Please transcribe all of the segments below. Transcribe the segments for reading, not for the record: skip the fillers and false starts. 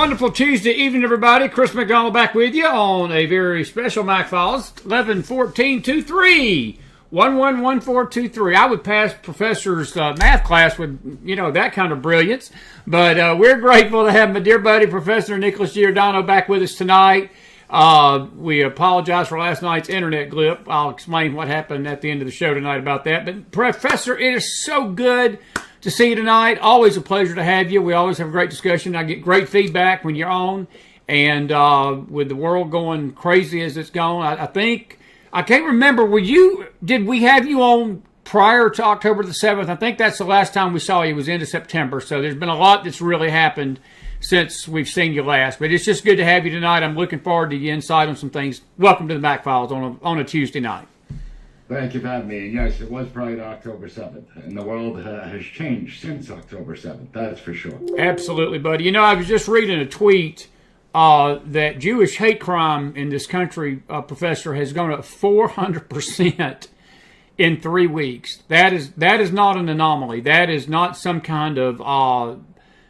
wonderful Tuesday evening, everybody. Chris McDonald back with you on a very special McFiles, 11-14-23. 111423. I would pass professor's math class with, that kind of brilliance. But we're grateful to have my dear buddy, Professor Nicholas Giordano, back with us tonight. We apologize for last night's internet glitch. I'll explain what happened at the end of the show tonight about that. But Professor, it is so good to see you tonight. Always a pleasure to have you. We always have a great discussion. I get great feedback when you're on. And with the world going crazy as it's gone, I think, I can't remember, did we have you on prior to October the 7th? I think that's the last time we saw you was into September. So there's been a lot that's really happened since we've seen you last. But it's just good to have you tonight. I'm looking forward to your insight on some things. Welcome to the McFiles on a Tuesday night. Thank you for having me. And yes, it was prior to October 7th. And the world has changed since October 7th. That's for sure. Absolutely, buddy. I was just reading a tweet that Jewish hate crime in this country, Professor, has gone up 400% in 3 weeks. That is not an anomaly. That is not some kind of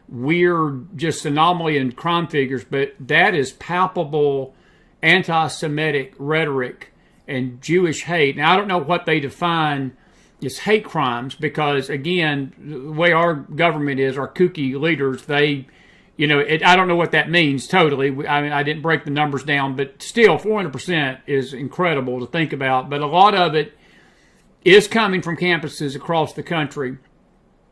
weird just anomaly in crime figures, but that is palpable anti-Semitic rhetoric and Jewish hate. Now, I don't know what they define as hate crimes because, again, the way our government is, our kooky leaders, they... I don't know what that means totally. I mean, I didn't break the numbers down, but still 400% is incredible to think about. But a lot of it is coming from campuses across the country.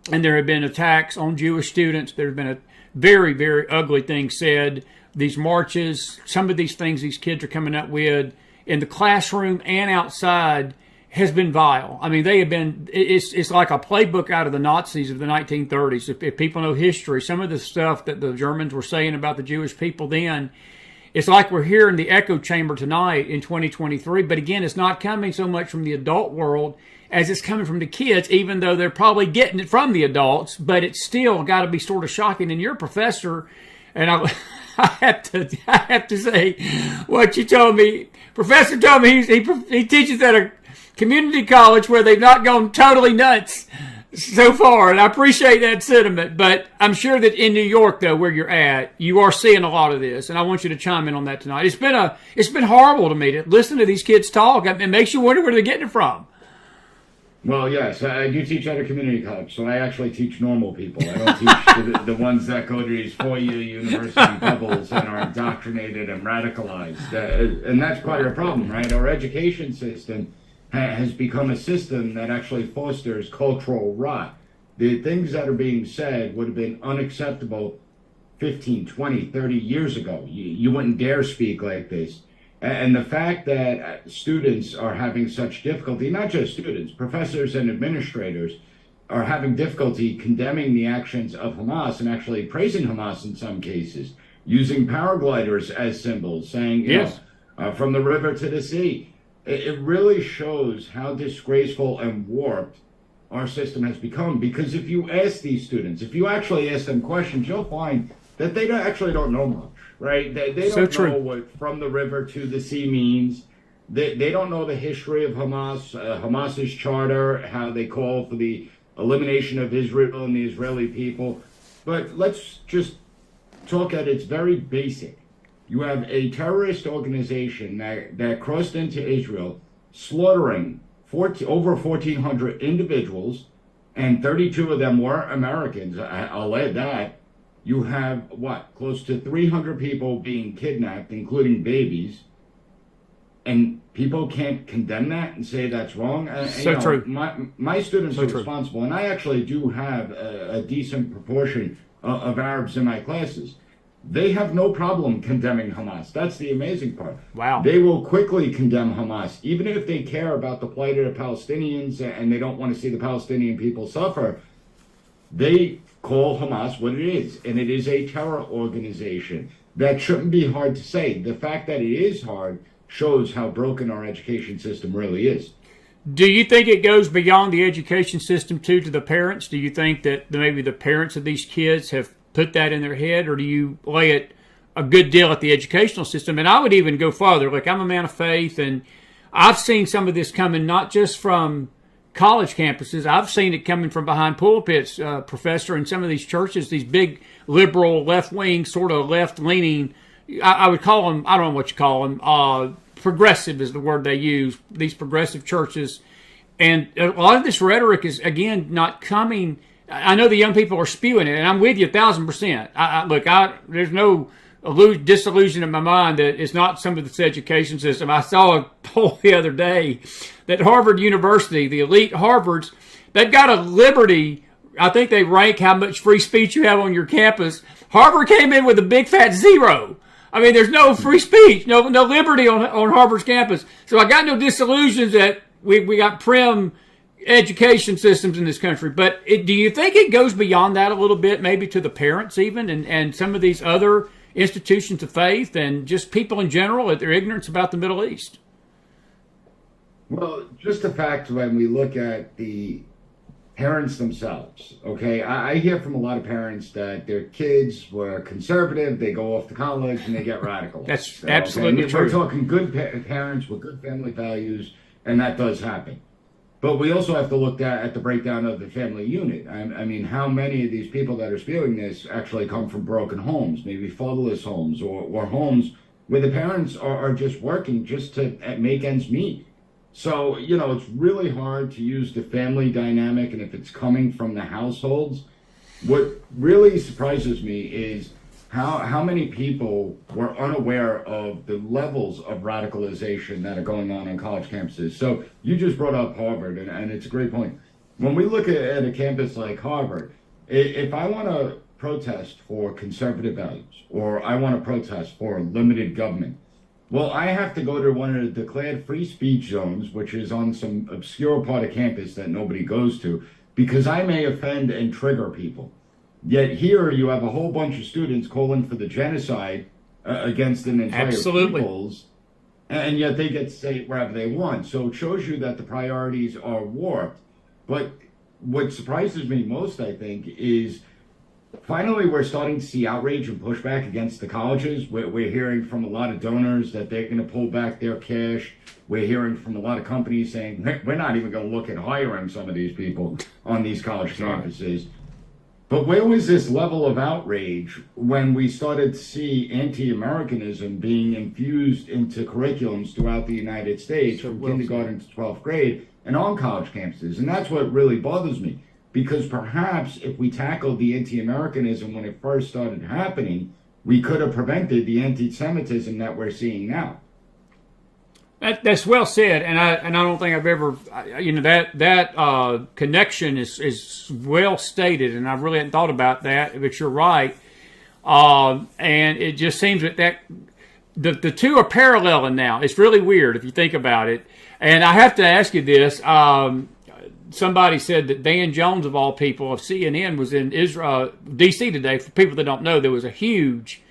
And there have been attacks on Jewish students. There have been a very, very ugly thing said. These marches, some of these things these kids are coming up with in the classroom and outside has been vile. I mean, they have been, it's like a playbook out of the Nazis of the 1930s. If people know history, some of the stuff that the Germans were saying about the Jewish people then, it's like we're here in the echo chamber tonight in 2023. But again, it's not coming so much from the adult world as it's coming from the kids, even though they're probably getting it from the adults. But it's still got to be sort of shocking. And you're a professor, and I have to say what you told me. Professor told me he teaches at a community college where they've not gone totally nuts so far, and I appreciate that sentiment, but I'm sure that in New York, though, where you're at, you are seeing a lot of this, and I want you to chime in on that tonight. It's been horrible to me to listen to these kids talk. It makes you wonder where they're getting it from. Well, yes, I do teach at a community college, so I actually teach normal people. I don't teach the ones that go to these four-year university bubbles and are indoctrinated and radicalized, and that's quite a problem, right? Our education system has become a system that actually fosters cultural rot. The things that are being said would have been unacceptable 15, 20, 30 years ago. You wouldn't dare speak like this. And the fact that students are having such difficulty, not just students, professors and administrators are having difficulty condemning the actions of Hamas and actually praising Hamas in some cases, using paragliders as symbols, saying, yes, from the river to the sea. It really shows how disgraceful and warped our system has become. Because if you ask these students, if you actually ask them questions, you'll find that they don't know much, right? They don't know what from the river to the sea means. They don't know the history of Hamas, Hamas's charter, how they call for the elimination of Israel and the Israeli people. But let's just talk at its very basic. You have a terrorist organization that crossed into Israel, slaughtering over 1,400 individuals, and 32 of them were Americans. I'll add that. You have, close to 300 people being kidnapped, including babies, and people can't condemn that and say that's wrong. True. My students are responsible, and I actually do have a decent proportion of Arabs in my classes. They have no problem condemning Hamas. That's the amazing part. Wow. They will quickly condemn Hamas, even if they care about the plight of the Palestinians and they don't want to see the Palestinian people suffer. They call Hamas what it is, and it is a terror organization. That shouldn't be hard to say. The fact that it is hard shows how broken our education system really is. Do you think it goes beyond the education system, too, to the parents? Do you think that maybe the parents of these kids have put that in their head, or do you lay it a good deal at the educational system? And I would even go farther. Like, I'm a man of faith, and I've seen some of this coming not just from college campuses. I've seen it coming from behind pulpits, Professor, in some of these churches, these big liberal, left-wing, sort of left-leaning, I would call them, I don't know what you call them, progressive is the word they use, these progressive churches. And a lot of this rhetoric is, again, not coming. I know the young people are spewing it, and I'm with you 1,000%. Look, there's no disillusion in my mind that it's not some of this education system. I saw a poll the other day that Harvard University, the elite Harvards, they've got a liberty. I think they rank how much free speech you have on your campus. Harvard came in with a big fat 0. I mean, there's no free speech, no liberty on Harvard's campus. So I got no disillusions that we got prim education systems in this country. But do you think it goes beyond that a little bit, maybe to the parents even, and some of these other institutions of faith and just people in general at their ignorance about the Middle East? Well, just the fact when we look at the parents themselves, okay, I hear from a lot of parents that their kids were conservative, they go off to college, and they get radical. That's absolutely true. We're talking good parents with good family values, and that does happen. But we also have to look at the breakdown of the family unit. I mean, how many of these people that are spewing this actually come from broken homes, maybe fatherless homes, or homes where the parents are just working just to make ends meet. So, it's really hard to use the family dynamic, and if it's coming from the households, what really surprises me is how many people were unaware of the levels of radicalization that are going on college campuses. So you just brought up Harvard, and it's a great point. When we look at a campus like Harvard, if I want to protest for conservative values, or I want to protest for limited government, well, I have to go to one of the declared free speech zones, which is on some obscure part of campus that nobody goes to, because I may offend and trigger people. Yet here you have a whole bunch of students calling for the genocide against an entire peoples, and yet they get to say it wherever they want. So it shows you that the priorities are warped. But what surprises me most, I think, is finally we're starting to see outrage and pushback against the colleges. We're hearing from a lot of donors that they're going to pull back their cash. We're hearing from a lot of companies saying, we're not even going to look at hiring some of these people on these college campuses. But where was this level of outrage when we started to see anti-Americanism being infused into curriculums throughout the United States from kindergarten to 12th grade and on college campuses? And that's what really bothers me, because perhaps if we tackled the anti-Americanism when it first started happening, we could have prevented the anti-Semitism that we're seeing now. That's well said, and I don't think I've ever, that connection is well stated, and I really hadn't thought about that. But you're right, and it just seems that the two are paralleling now. It's really weird if you think about it. And I have to ask you this: somebody said that Dan Jones, of all people, of CNN, was in Israel, D.C. today. For people that don't know, there was a huge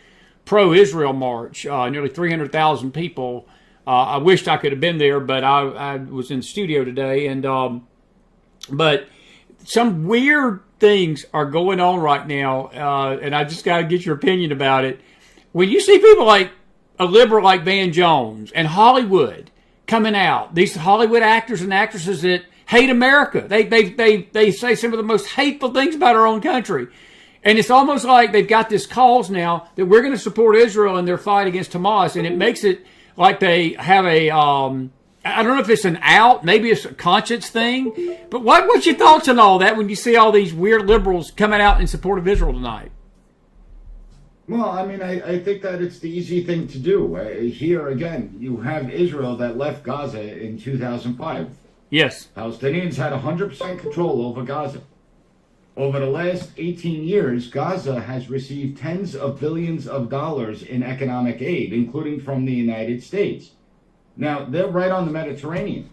pro-Israel march, nearly 300,000 people. I wished I could have been there, but I was in the studio today. But some weird things are going on right now, and I just got to get your opinion about it. When you see people like a liberal like Van Jones and Hollywood coming out, these Hollywood actors and actresses that hate America, they say some of the most hateful things about our own country. And it's almost like they've got this cause now that we're going to support Israel in their fight against Hamas, and it makes it like they have I don't know if it's an out, maybe it's a conscience thing, but what's your thoughts on all that when you see all these weird liberals coming out in support of Israel tonight? Well, I mean, I think that it's the easy thing to do. Here, again, you have Israel that left Gaza in 2005. Yes. Palestinians had 100% control over Gaza. Over the last 18 years, Gaza has received tens of billions of dollars in economic aid, including from the United States. Now, they're right on the Mediterranean.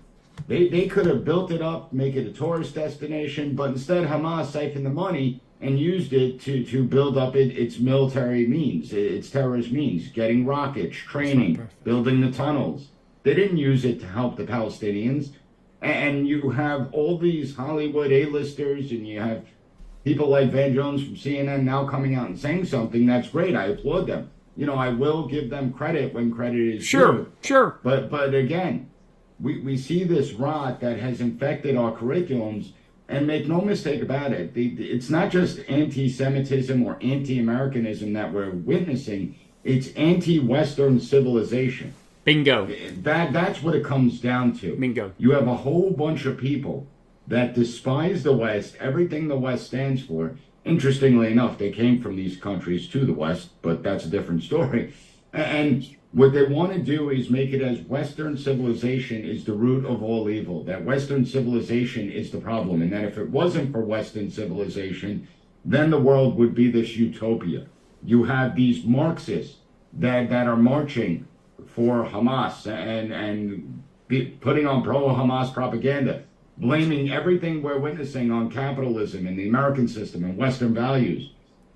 They could have built it up, make it a tourist destination, but instead Hamas siphoned the money and used it to build up its military means, its terrorist means, getting rockets, training, building the tunnels. They didn't use it to help the Palestinians. And you have all these Hollywood A-listers, and you have people like Van Jones from CNN now coming out and saying something. That's great. I applaud them. I will give them credit when credit is due. Sure. But again, we see this rot that has infected our curriculums. And make no mistake about it, it's not just anti-Semitism or anti-Americanism that we're witnessing. It's anti-Western civilization. Bingo. That's what it comes down to. Bingo. You have a whole bunch of people that despise the West, everything the West stands for. Interestingly enough, they came from these countries to the West, but that's a different story. And what they want to do is make it as Western civilization is the root of all evil, that Western civilization is the problem, and that if it wasn't for Western civilization, then the world would be this utopia. You have these Marxists that are marching for Hamas and putting on pro-Hamas propaganda, blaming everything we're witnessing on capitalism and the American system and Western values.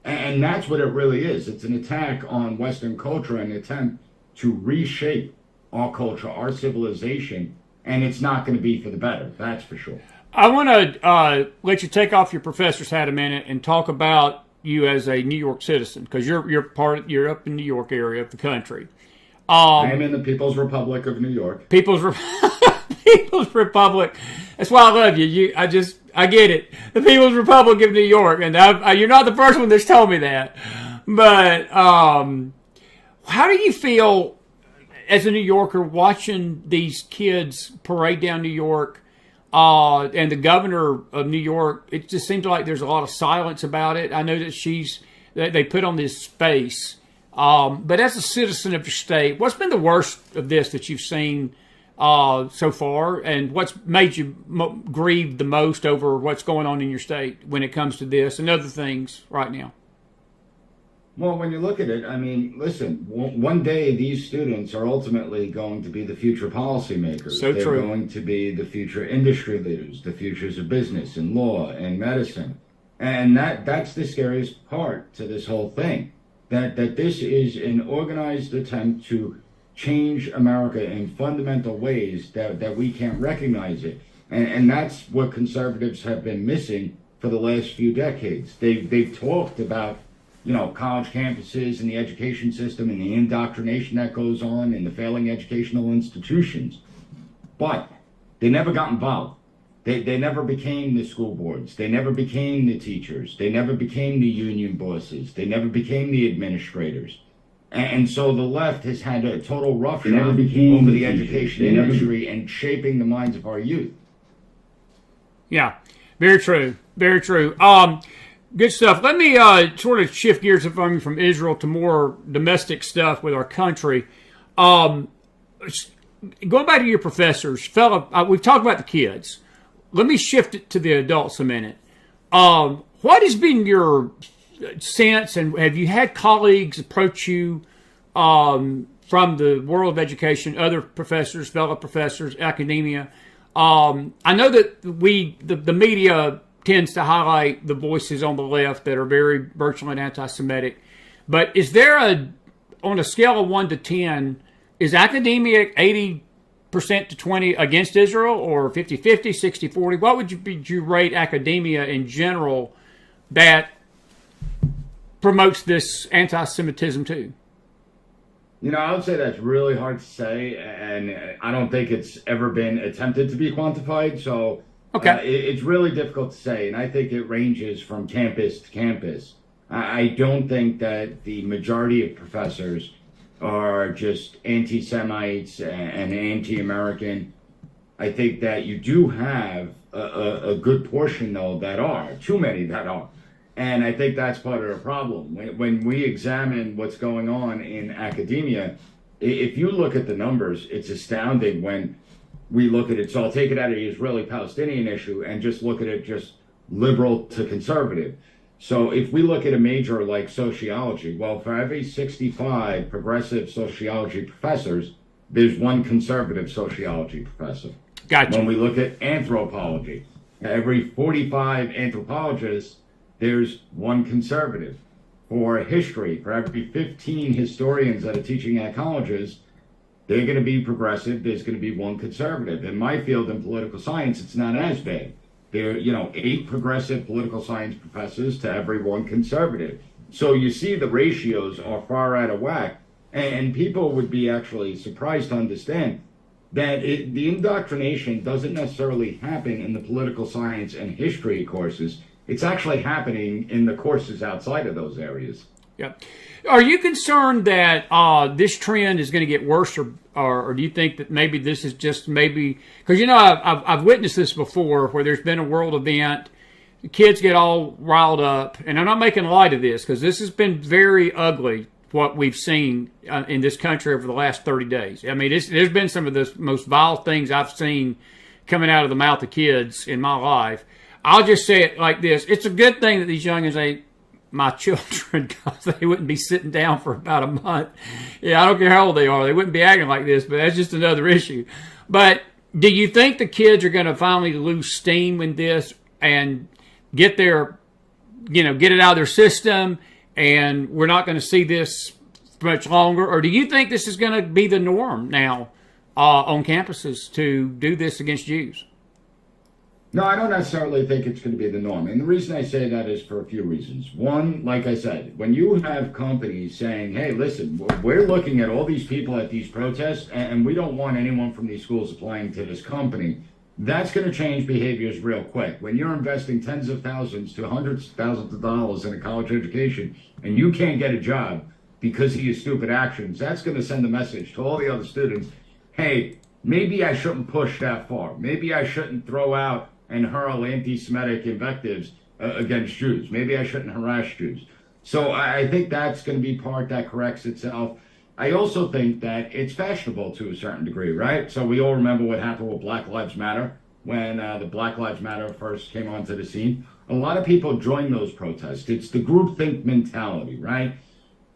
And that's what it really is. It's an attack on Western culture, an attempt to reshape our culture, our civilization, and it's not going to be for the better, that's for sure. I want to let you take off your professor's hat a minute and talk about you as a New York citizen, because you're up in New York area of the country. I am in the People's Republic of New York. People's Republic. That's why I love you. I get it. The People's Republic of New York, and you're not the first one that's told me that. But how do you feel as a New Yorker watching these kids parade down New York, and the governor of New York? It just seems like there's a lot of silence about it. I know that they put on this face. But as a citizen of your state, what's been the worst of this that you've seen so far, and what's made you grieve the most over what's going on in your state when it comes to this and other things right now? Well, when you look at it, I mean, listen, one day these students are ultimately going to be the future policymakers. So They're true. going to be the future industry leaders, the futures of business and law and medicine. And that's the scariest part to this whole thing. That this is an organized attempt to change America in fundamental ways that we can't recognize it. And that's what conservatives have been missing for the last few decades. They've talked about, college campuses and the education system and the indoctrination that goes on in the failing educational institutions. But they never got involved. They never became the school boards. They never became the teachers. They never became the union bosses. They never became the administrators. And so the left has had a total roughshod over the education industry and shaping the minds of our youth. Yeah, very true. Very true. Good stuff. Let me sort of shift gears from Israel to more domestic stuff with our country. Going back to your professors, we've talked about the kids. Let me shift it to the adults a minute. What has been your sense, and have you had colleagues approach you from the world of education, other professors, fellow professors, academia? I know that the media tends to highlight the voices on the left that are very virulent anti-Semitic, but is there on a scale of 1 to 10, is academia 80% to 20 against Israel, or 50-50, 60-40? What would you rate academia in general that promotes this anti-Semitism too? I would say that's really hard to say, and I don't think it's ever been attempted to be quantified, so okay. It's really difficult to say, and I think it ranges from campus to campus. I don't think that the majority of professors are just anti-Semites and anti-American. I think that you do have a good portion, though, that are. Too many that are. And I think that's part of the problem. When we examine what's going on in academia, if you look at the numbers, it's astounding when we look at it. So I'll take it out of the Israeli-Palestinian issue and just look at it just liberal to conservative. So if we look at a major like sociology, well, for every 65 progressive sociology professors, there's one conservative sociology professor. Gotcha. When we look at anthropology, every 45 anthropologists, there's one conservative. For history, for every 15 historians that are teaching at colleges, they're going to be progressive, there's going to be one conservative. In my field in political science, it's not as bad. There are, 8 progressive political science professors to every one conservative. So you see the ratios are far out of whack. And people would be actually surprised to understand that the indoctrination doesn't necessarily happen in the political science and history courses. It's actually happening in the courses outside of those areas. Yeah. Are you concerned that this trend is going to get worse, or do you think that maybe this is just maybe because I've witnessed this before where there's been a world event, the kids get all riled up, and I'm not making light of this because this has been very ugly what we've seen in this country over the last 30 days. I mean, there's been some of the most vile things I've seen coming out of the mouth of kids in my life. I'll just say it like this: it's a good thing that these youngins ain't my children, because they wouldn't be sitting down for about a month. Yeah, I don't care how old they are. They wouldn't be acting like this, but that's just another issue. But do you think the kids are going to finally lose steam in this and get get it out of their system, and we're not going to see this much longer? Or do you think this is going to be the norm now on campuses to do this against Jews? No, I don't necessarily think it's going to be the norm. And the reason I say that is for a few reasons. One, like I said, when you have companies saying, hey, listen, we're looking at all these people at these protests, and we don't want anyone from these schools applying to this company, that's going to change behaviors real quick. When you're investing tens of thousands to hundreds of thousands of dollars in a college education, and you can't get a job because of your stupid actions, that's going to send a message to all the other students, hey, maybe I shouldn't push that far. Maybe I shouldn't throw out and hurl anti-Semitic invectives against Jews. Maybe I shouldn't harass Jews. So I think that's going to be part that corrects itself. I also think that it's fashionable to a certain degree, right? So we all remember what happened with Black Lives Matter when the Black Lives Matter first came onto the scene. A lot of people joined those protests. It's the groupthink mentality, right?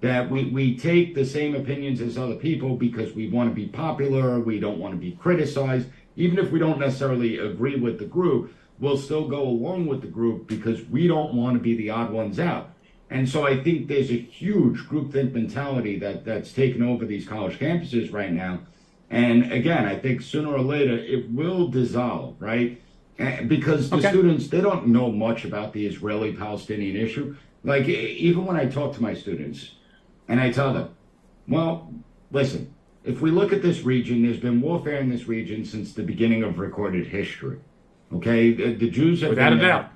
That we take the same opinions as other people because we want to be popular, we don't want to be criticized. Even if we don't necessarily agree with the group, we'll still go along with the group because we don't want to be the odd ones out. And so I think there's a huge groupthink mentality that's taken over these college campuses right now. And again, I think sooner or later it will dissolve, right? Because the students, they don't know much about the Israeli-Palestinian issue. Like, even when I talk to my students and I tell them, well, listen, if we look at this region, there's been warfare in this region since the beginning of recorded history. Okay, the Jews have been there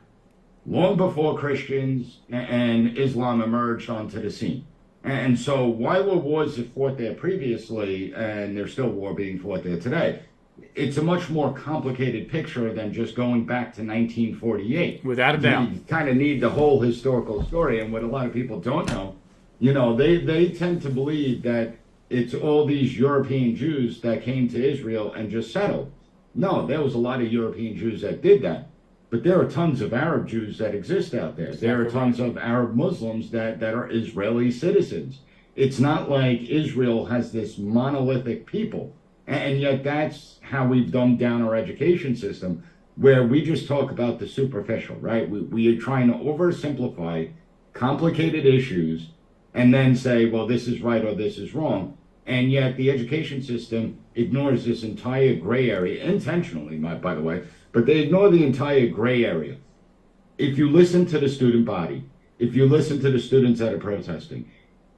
long before Christians and Islam emerged onto the scene. And so while there were wars that fought there previously, and there's still war being fought there today, it's a much more complicated picture than just going back to 1948. Without a doubt. You kind of need the whole historical story. And what a lot of people don't know, they tend to believe that it's all these European Jews that came to Israel and just settled. No, there was a lot of European Jews that did that. But there are tons of Arab Jews that exist out there. There are tons of Arab Muslims that are Israeli citizens. It's not like Israel has this monolithic people. And yet that's how we've dumbed down our education system, where we just talk about the superficial, right? We are trying to oversimplify complicated issues and then say, well, this is right or this is wrong. And yet the education system ignores this entire gray area, intentionally, by the way, but they ignore the entire gray area. If you listen to the student body, if you listen to the students that are protesting,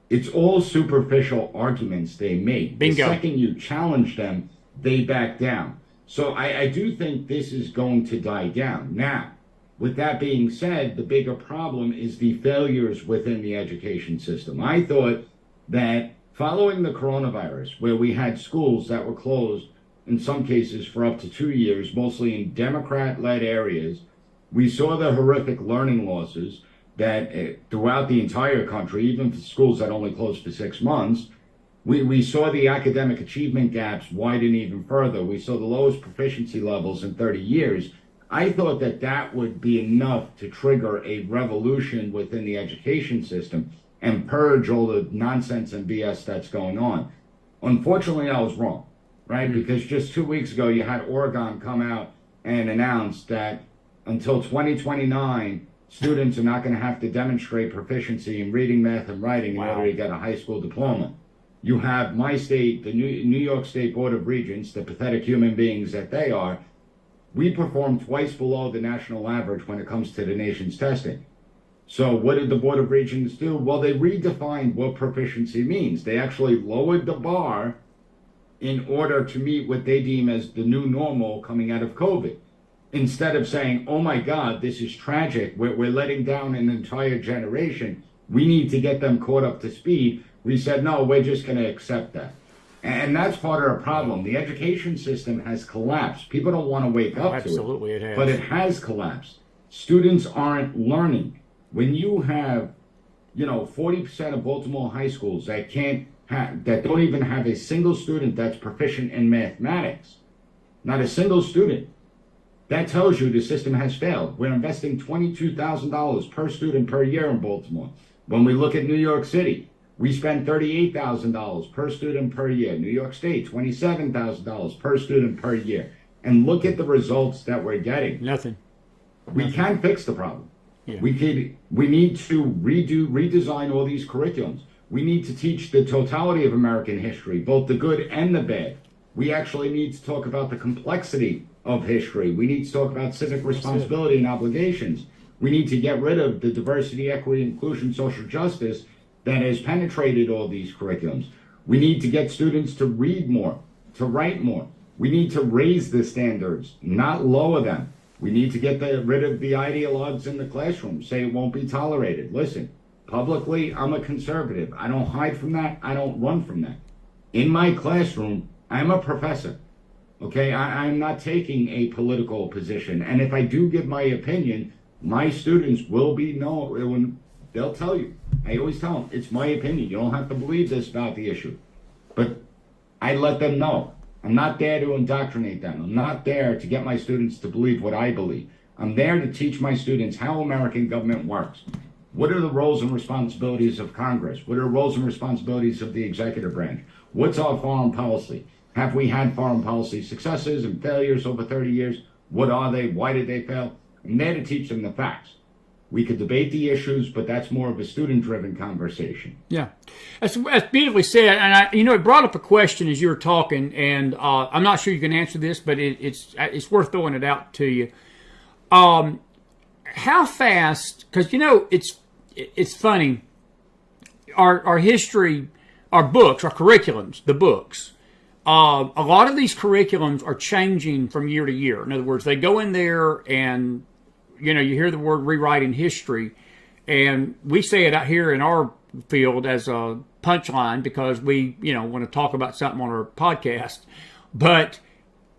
it's all superficial arguments they make. Bingo. The second you challenge them, they back down. So I do think this is going to die down. Now, with that being said, the bigger problem is the failures within the education system. I thought that following the coronavirus, where we had schools that were closed in some cases for up to 2 years, mostly in Democrat-led areas, we saw the horrific learning losses that throughout the entire country, even for schools that only closed for 6 months, we saw the academic achievement gaps widen even further. We saw the lowest proficiency levels in 30 years. I thought that would be enough to trigger a revolution within the education system and purge all the nonsense and BS that's going on. Unfortunately, I was wrong, right? Because just 2 weeks ago, you had Oregon come out and announce that until 2029, students are not going to have to demonstrate proficiency in reading, math, and writing in order to get a high school diploma. You have my state, the New York State Board of Regents, the pathetic human beings that they are. We perform twice below the national average when it comes to the nation's testing. So what did the Board of Regents do? Well, they redefined what proficiency means. They actually lowered the bar in order to meet what they deem as the new normal coming out of COVID. Instead of saying, oh my God, this is tragic, we're letting down an entire generation, we need to get them caught up to speed, we said, no, we're just going to accept that. And that's part of the problem. The education system has collapsed. People don't want to wake up to it. Absolutely, it has. But it has collapsed. Students aren't learning. When you have, 40% of Baltimore high schools that don't even have a single student that's proficient in mathematics, not a single student, that tells you the system has failed. We're investing $22,000 per student per year in Baltimore. When we look at New York City, we spend $38,000 per student per year. New York State, $27,000 per student per year. And look at the results that we're getting. Nothing. We can fix the problem. Yeah. We need to redesign all these curriculums. We need to teach the totality of American history, both the good and the bad. We actually need to talk about the complexity of history. We need to talk about civic responsibility and obligations. We need to get rid of the diversity, equity, inclusion, social justice that has penetrated all these curriculums. We need to get students to read more, to write more. We need to raise the standards, not lower them. We need to get rid of the ideologues in the classroom, say it won't be tolerated. Listen, publicly, I'm a conservative. I don't hide from that. I don't run from that. In my classroom, I'm a professor. Okay, I'm not taking a political position. And if I do give my opinion, my students will be known. They'll tell you. I always tell them, it's my opinion. You don't have to believe this about the issue. But I let them know. I'm not there to indoctrinate them. I'm not there to get my students to believe what I believe. I'm there to teach my students how American government works. What are the roles and responsibilities of Congress? What are the roles and responsibilities of the executive branch? What's our foreign policy? Have we had foreign policy successes and failures over 30 years? What are they? Why did they fail? I'm there to teach them the facts. We could debate the issues, but that's more of a student-driven conversation. Yeah, that's beautifully said. And it brought up a question as you were talking, and I'm not sure you can answer this, but it's worth throwing it out to you. How fast? Because it's funny. Our history, our books, our curriculums, the books. A lot of these curriculums are changing from year to year. In other words, they go in there and you hear the word rewriting history, and we say it out here in our field as a punchline because we, want to talk about something on our podcast. But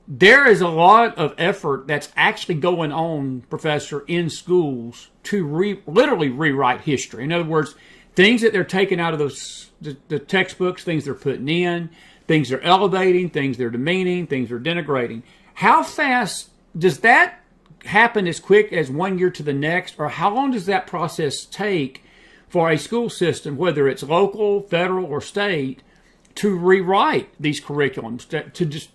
there is a lot of effort that's actually going on, Professor, in schools to literally rewrite history. In other words, things that they're taking out of the textbooks, things they're putting in, things they're elevating, things they're demeaning, things they're denigrating. How fast does that happen, as quick as 1 year to the next, or how long does that process take for a school system, whether it's local, federal, or state, to rewrite these curriculums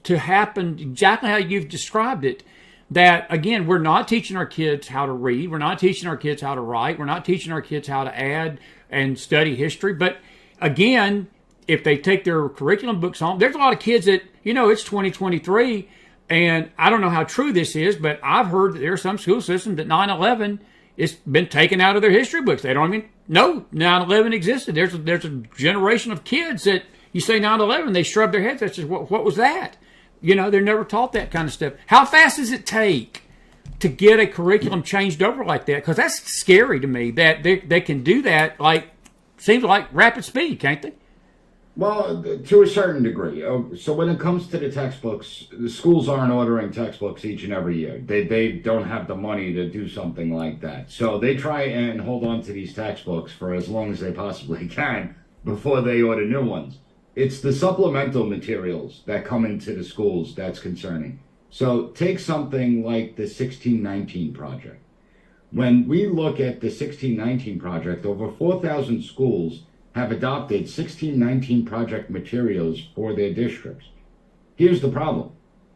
to happen exactly how you've described it? That, again, we're not teaching our kids how to read, we're not teaching our kids how to write, we're not teaching our kids how to add and study history. But again, if they take their curriculum books home, there's a lot of kids that, it's 2023, and I don't know how true this is, but I've heard that there are some school systems that 9/11 has been taken out of their history books. They don't even know 9/11 existed. There's a generation of kids that you say 9/11, they shrug their heads. That's just, what was that? They're never taught that kind of stuff. How fast does it take to get a curriculum changed over like that? Because that's scary to me that they can do that, seems like rapid speed, can't they? Well, to a certain degree. So when it comes to the textbooks, the schools aren't ordering textbooks each and every year. They don't have the money to do something like that. So they try and hold on to these textbooks for as long as they possibly can before they order new ones. It's the supplemental materials that come into the schools that's concerning. So take something like the 1619 project. When we look at the 1619 project, over 4,000 schools have adopted 1619 project materials for their districts. Here's the problem.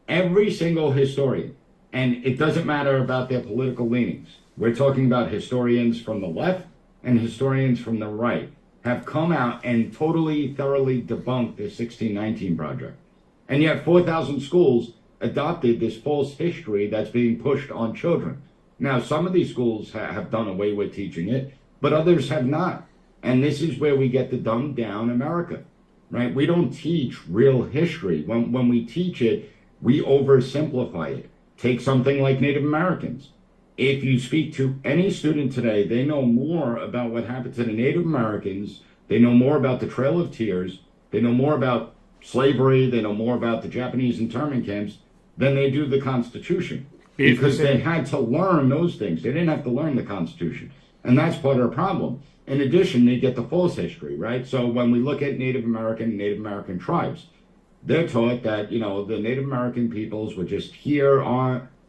Every single historian, and it doesn't matter about their political leanings, we're talking about historians from the left and historians from the right, have come out and totally, thoroughly debunked the 1619 project. And yet 4,000 schools adopted this false history that's being pushed on children. Now, some of these schools have done away with teaching it, but others have not. And this is where we get the dumbed down America. right? We don't teach real history. When we teach it, we oversimplify it. Take something like Native Americans. If you speak to any student today, they know more about what happened to the Native Americans. They know more about the Trail of Tears. They know more about slavery. They know more about the Japanese internment camps than they do the Constitution. Because they had to learn those things. They didn't have to learn the Constitution. And that's part of the problem. In addition, they get the false history, right? So when we look at Native American tribes, they're taught that, the Native American peoples were just here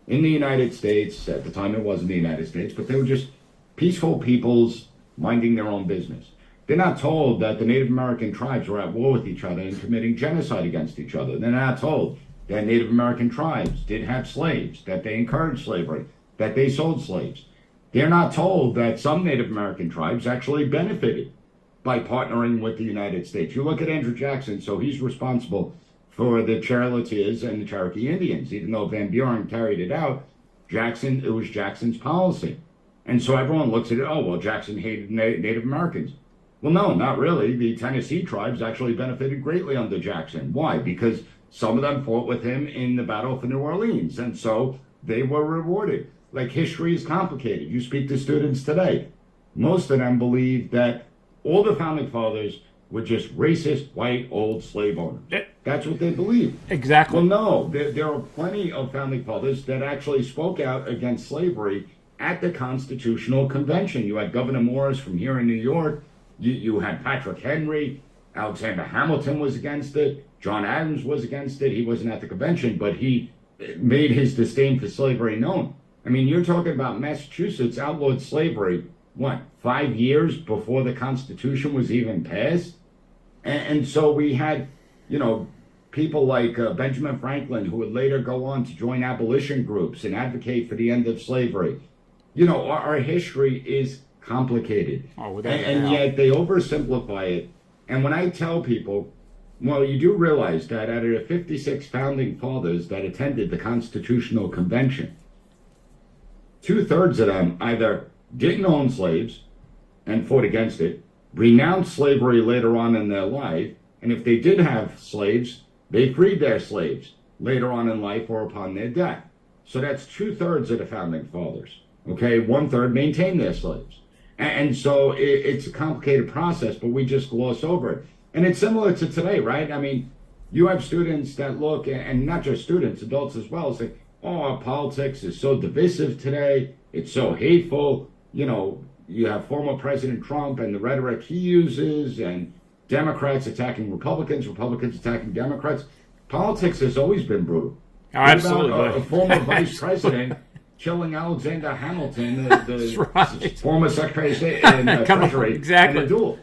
in the United States. At the time, it wasn't the United States, but they were just peaceful peoples minding their own business. They're not told that the Native American tribes were at war with each other and committing genocide against each other. They're not told that Native American tribes did have slaves, that they encouraged slavery, that they sold slaves. They're not told that some Native American tribes actually benefited by partnering with the United States. You look at Andrew Jackson, so he's responsible for the Cheroktees and the Cherokee Indians. Even though Van Buren carried it out, it was Jackson's policy. And so everyone looks at it, oh, well, Jackson hated Native Americans. Well, no, not really. The Tennessee tribes actually benefited greatly under Jackson. Why? Because some of them fought with him in the Battle for New Orleans, and so they were rewarded. Like, history is complicated. You speak to students today. Most of them believe that all the Founding Fathers were just racist, white, old slave owners. That's what they believe. Exactly. Well, no, there are plenty of Founding Fathers that actually spoke out against slavery at the Constitutional Convention. You had Governor Morris from here in New York. You had Patrick Henry. Alexander Hamilton was against it. John Adams was against it. He wasn't at the convention, but he made his disdain for slavery known. I mean, you're talking about Massachusetts outlawed slavery, 5 years before the Constitution was even passed? And so we had, people like Benjamin Franklin, who would later go on to join abolition groups and advocate for the end of slavery. Our history is complicated. And yet they oversimplify it. And when I tell people, well, you do realize that out of the 56 Founding Fathers that attended the Constitutional Convention, 2/3 of them either didn't own slaves and fought against it, renounced slavery later on in their life, and if they did have slaves, they freed their slaves later on in life or upon their death. So that's 2/3 of the Founding Fathers. Okay, 1/3 maintained their slaves. And so it's a complicated process, but we just gloss over it. And it's similar to today, right? I mean, you have students that look, and not just students, adults as well, say, oh, our politics is so divisive today. It's so hateful. You have former President Trump and the rhetoric he uses, and Democrats attacking Republicans, Republicans attacking Democrats. Politics has always been brutal. Oh, absolutely. A former vice president killing Alexander Hamilton, the right. former Secretary of State and Treasury, exactly. in a duel.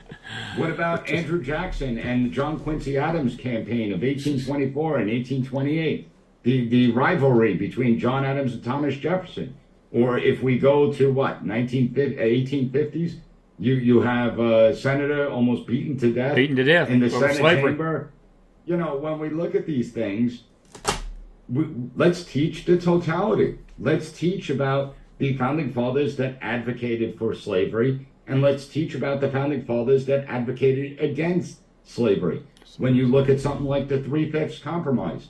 What about Andrew Jackson and the John Quincy Adams campaign of 1824 and 1828? The rivalry between John Adams and Thomas Jefferson. Or if we go to 1850s, you have a senator almost beaten to death in the Senate chamber. When we look at these things, let's teach the totality. Let's teach about the Founding Fathers that advocated for slavery, and let's teach about the Founding Fathers that advocated against slavery. When you look at something like the 3/5 Compromise,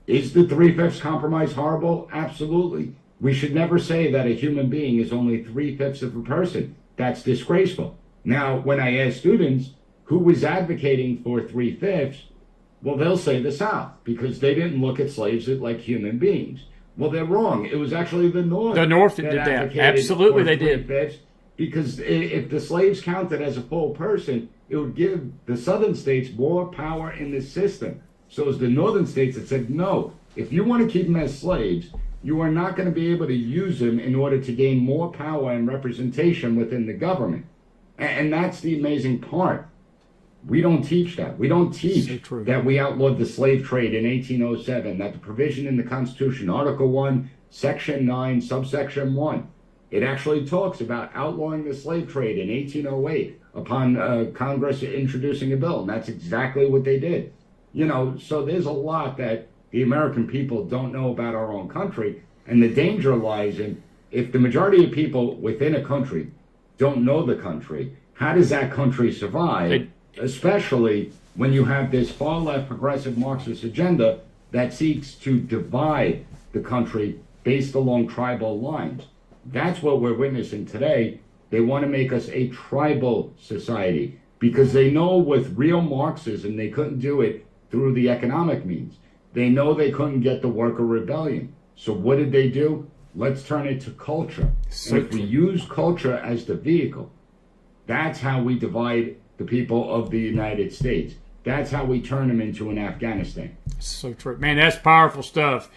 is the 3/5 Compromise horrible? Absolutely. We should never say that a human being is only 3/5 of a person. That's disgraceful. Now, when I ask students who was advocating for 3/5, well, they'll say the South, because they didn't look at slaves like human beings. Well, they're wrong. It was actually the North. The North that did that. Absolutely, they did. Because if the slaves counted as a full person, it would give the Southern states more power in the system. So it's the Northern states that said, no, if you want to keep them as slaves, you are not going to be able to use them in order to gain more power and representation within the government. And that's the amazing part. We don't teach that. We don't teach that we outlawed the slave trade in 1807, that the provision in the Constitution, Article 1, Section 9, subsection 1, it actually talks about outlawing the slave trade in 1808 upon Congress introducing a bill, and that's exactly what they did. So there's a lot that the American people don't know about our own country, and the danger lies in, if the majority of people within a country don't know the country, how does that country survive? Especially when you have this far left progressive Marxist agenda that seeks to divide the country based along tribal lines. That's what we're witnessing today. They want to make us a tribal society because they know with real Marxism, they couldn't do it through the economic means. They know they couldn't get the worker rebellion. So what did they do? Let's turn it to culture. So if we use culture as the vehicle, that's how we divide the people of the United States. That's how we turn them into an Afghanistan. So true. Man, that's powerful stuff.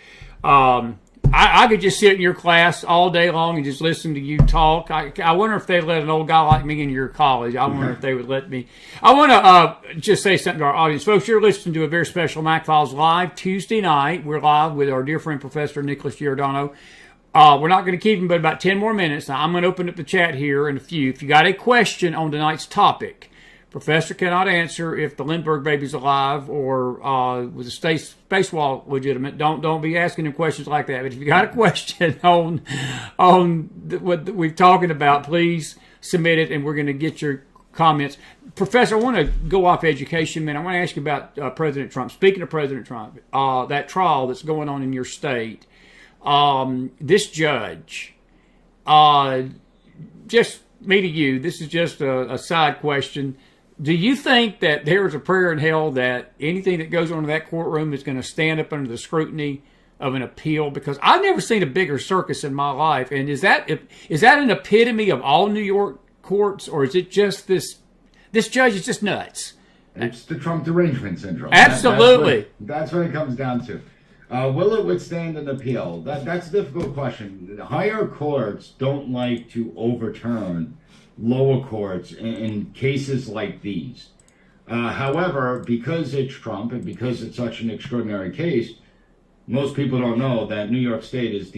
I could just sit in your class all day long and just listen to you talk. I wonder if they'd let an old guy like me in your college. I wonder if they would let me. I want to just say something to our audience. Folks, you're listening to a very special McFiles Live Tuesday night. We're live with our dear friend, Professor Nicholas Giordano. We're not going to keep him but about 10 more minutes. Now, I'm going to open up the chat here in a few. If you got a question on tonight's topic, Professor cannot answer if the Lindbergh baby's alive or was the spacewalk legitimate. Don't be asking him questions like that. But if you got a question on what we're talking about, please submit it, and we're going to get your comments. Professor, I want to go off education, man. I want to ask you about President Trump. Speaking of President Trump, that trial that's going on in your state, this judge, just me to you, this is just a side question. Do you think that there is a prayer in hell that anything that goes on in that courtroom is going to stand up under the scrutiny of an appeal? Because I've never seen a bigger circus in my life. And is that an epitome of all New York courts, or is it just this judge is just nuts? It's the Trump derangement syndrome. Absolutely. That's what it comes down to. Will it withstand an appeal? That's a difficult question. The higher courts don't like to overturn lower courts in cases like these. However, because it's Trump and because it's such an extraordinary case, most people don't know that New York State is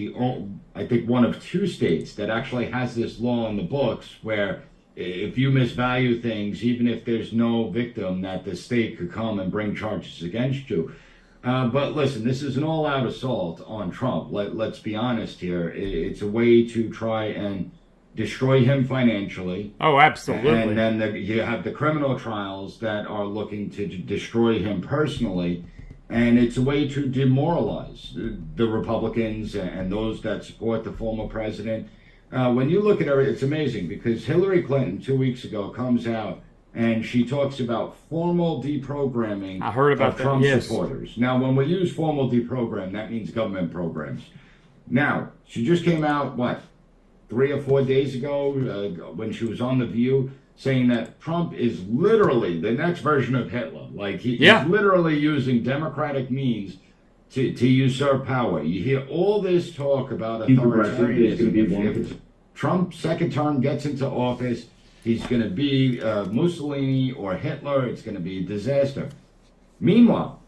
I think one of two states that actually has this law in the books where if you misvalue things, even if there's no victim, that the state could come and bring charges against you. But listen, this is an all-out assault on Trump. Let's be honest here. It's a way to try and destroy him financially. Oh, absolutely. And then you have the criminal trials that are looking to destroy him personally. And it's a way to demoralize the Republicans and those that support the former president. When you look at her, it's amazing because Hillary Clinton 2 weeks ago comes out and she talks about formal deprogramming of Trump supporters. Now, when we use formal deprogram, that means government programs. Now, she just came out, 3 or 4 days ago when she was on The View, saying that Trump is literally the next version of Hitler. Like he's literally using democratic means to usurp power. You hear all this talk about authoritarianism. If Trump's second term gets into office, he's going to be Mussolini or Hitler. It's going to be a disaster. Meanwhile,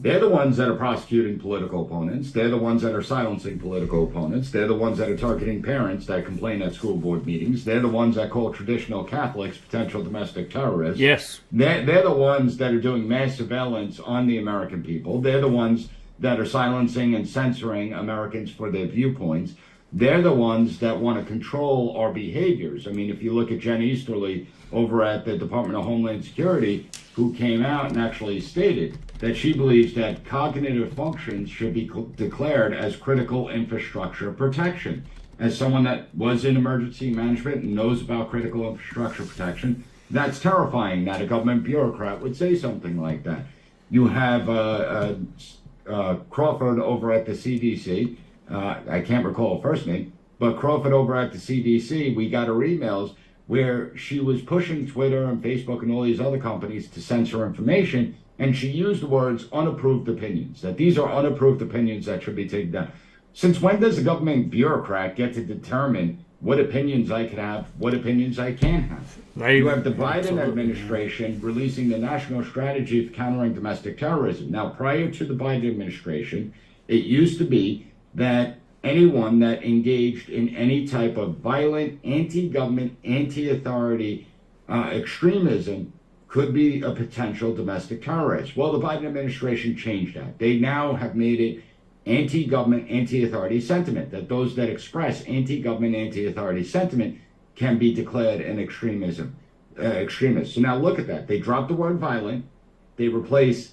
they're the ones that are prosecuting political opponents. They're the ones that are silencing political opponents. They're the ones that are targeting parents that complain at school board meetings. They're the ones that call traditional Catholics potential domestic terrorists. Yes. They're the ones that are doing mass surveillance on the American people. They're the ones that are silencing and censoring Americans for their viewpoints. They're the ones that want to control our behaviors. I mean, if you look at Jen Easterly over at the Department of Homeland Security, who came out and actually stated that she believes that cognitive functions should be declared as critical infrastructure protection. As someone that was in emergency management and knows about critical infrastructure protection, that's terrifying that a government bureaucrat would say something like that. You have Crawford over at the CDC. I can't recall her first name, but Crawford over at the CDC, we got her emails where she was pushing Twitter and Facebook and all these other companies to censor information, and she used the words unapproved opinions, that these are unapproved opinions that should be taken down. Since when does a government bureaucrat get to determine what opinions I can have, what opinions I can't have? You have the Biden administration releasing the National Strategy for Countering Domestic Terrorism. Now, prior to the Biden administration, it used to be that anyone that engaged in any type of violent, anti-government, anti-authority extremism could be a potential domestic terrorist. Well, the Biden administration changed that. They now have made it anti-government, anti-authority sentiment, that those that express anti-government, anti-authority sentiment can be declared an extremist. So now look at that. They dropped the word violent. they replace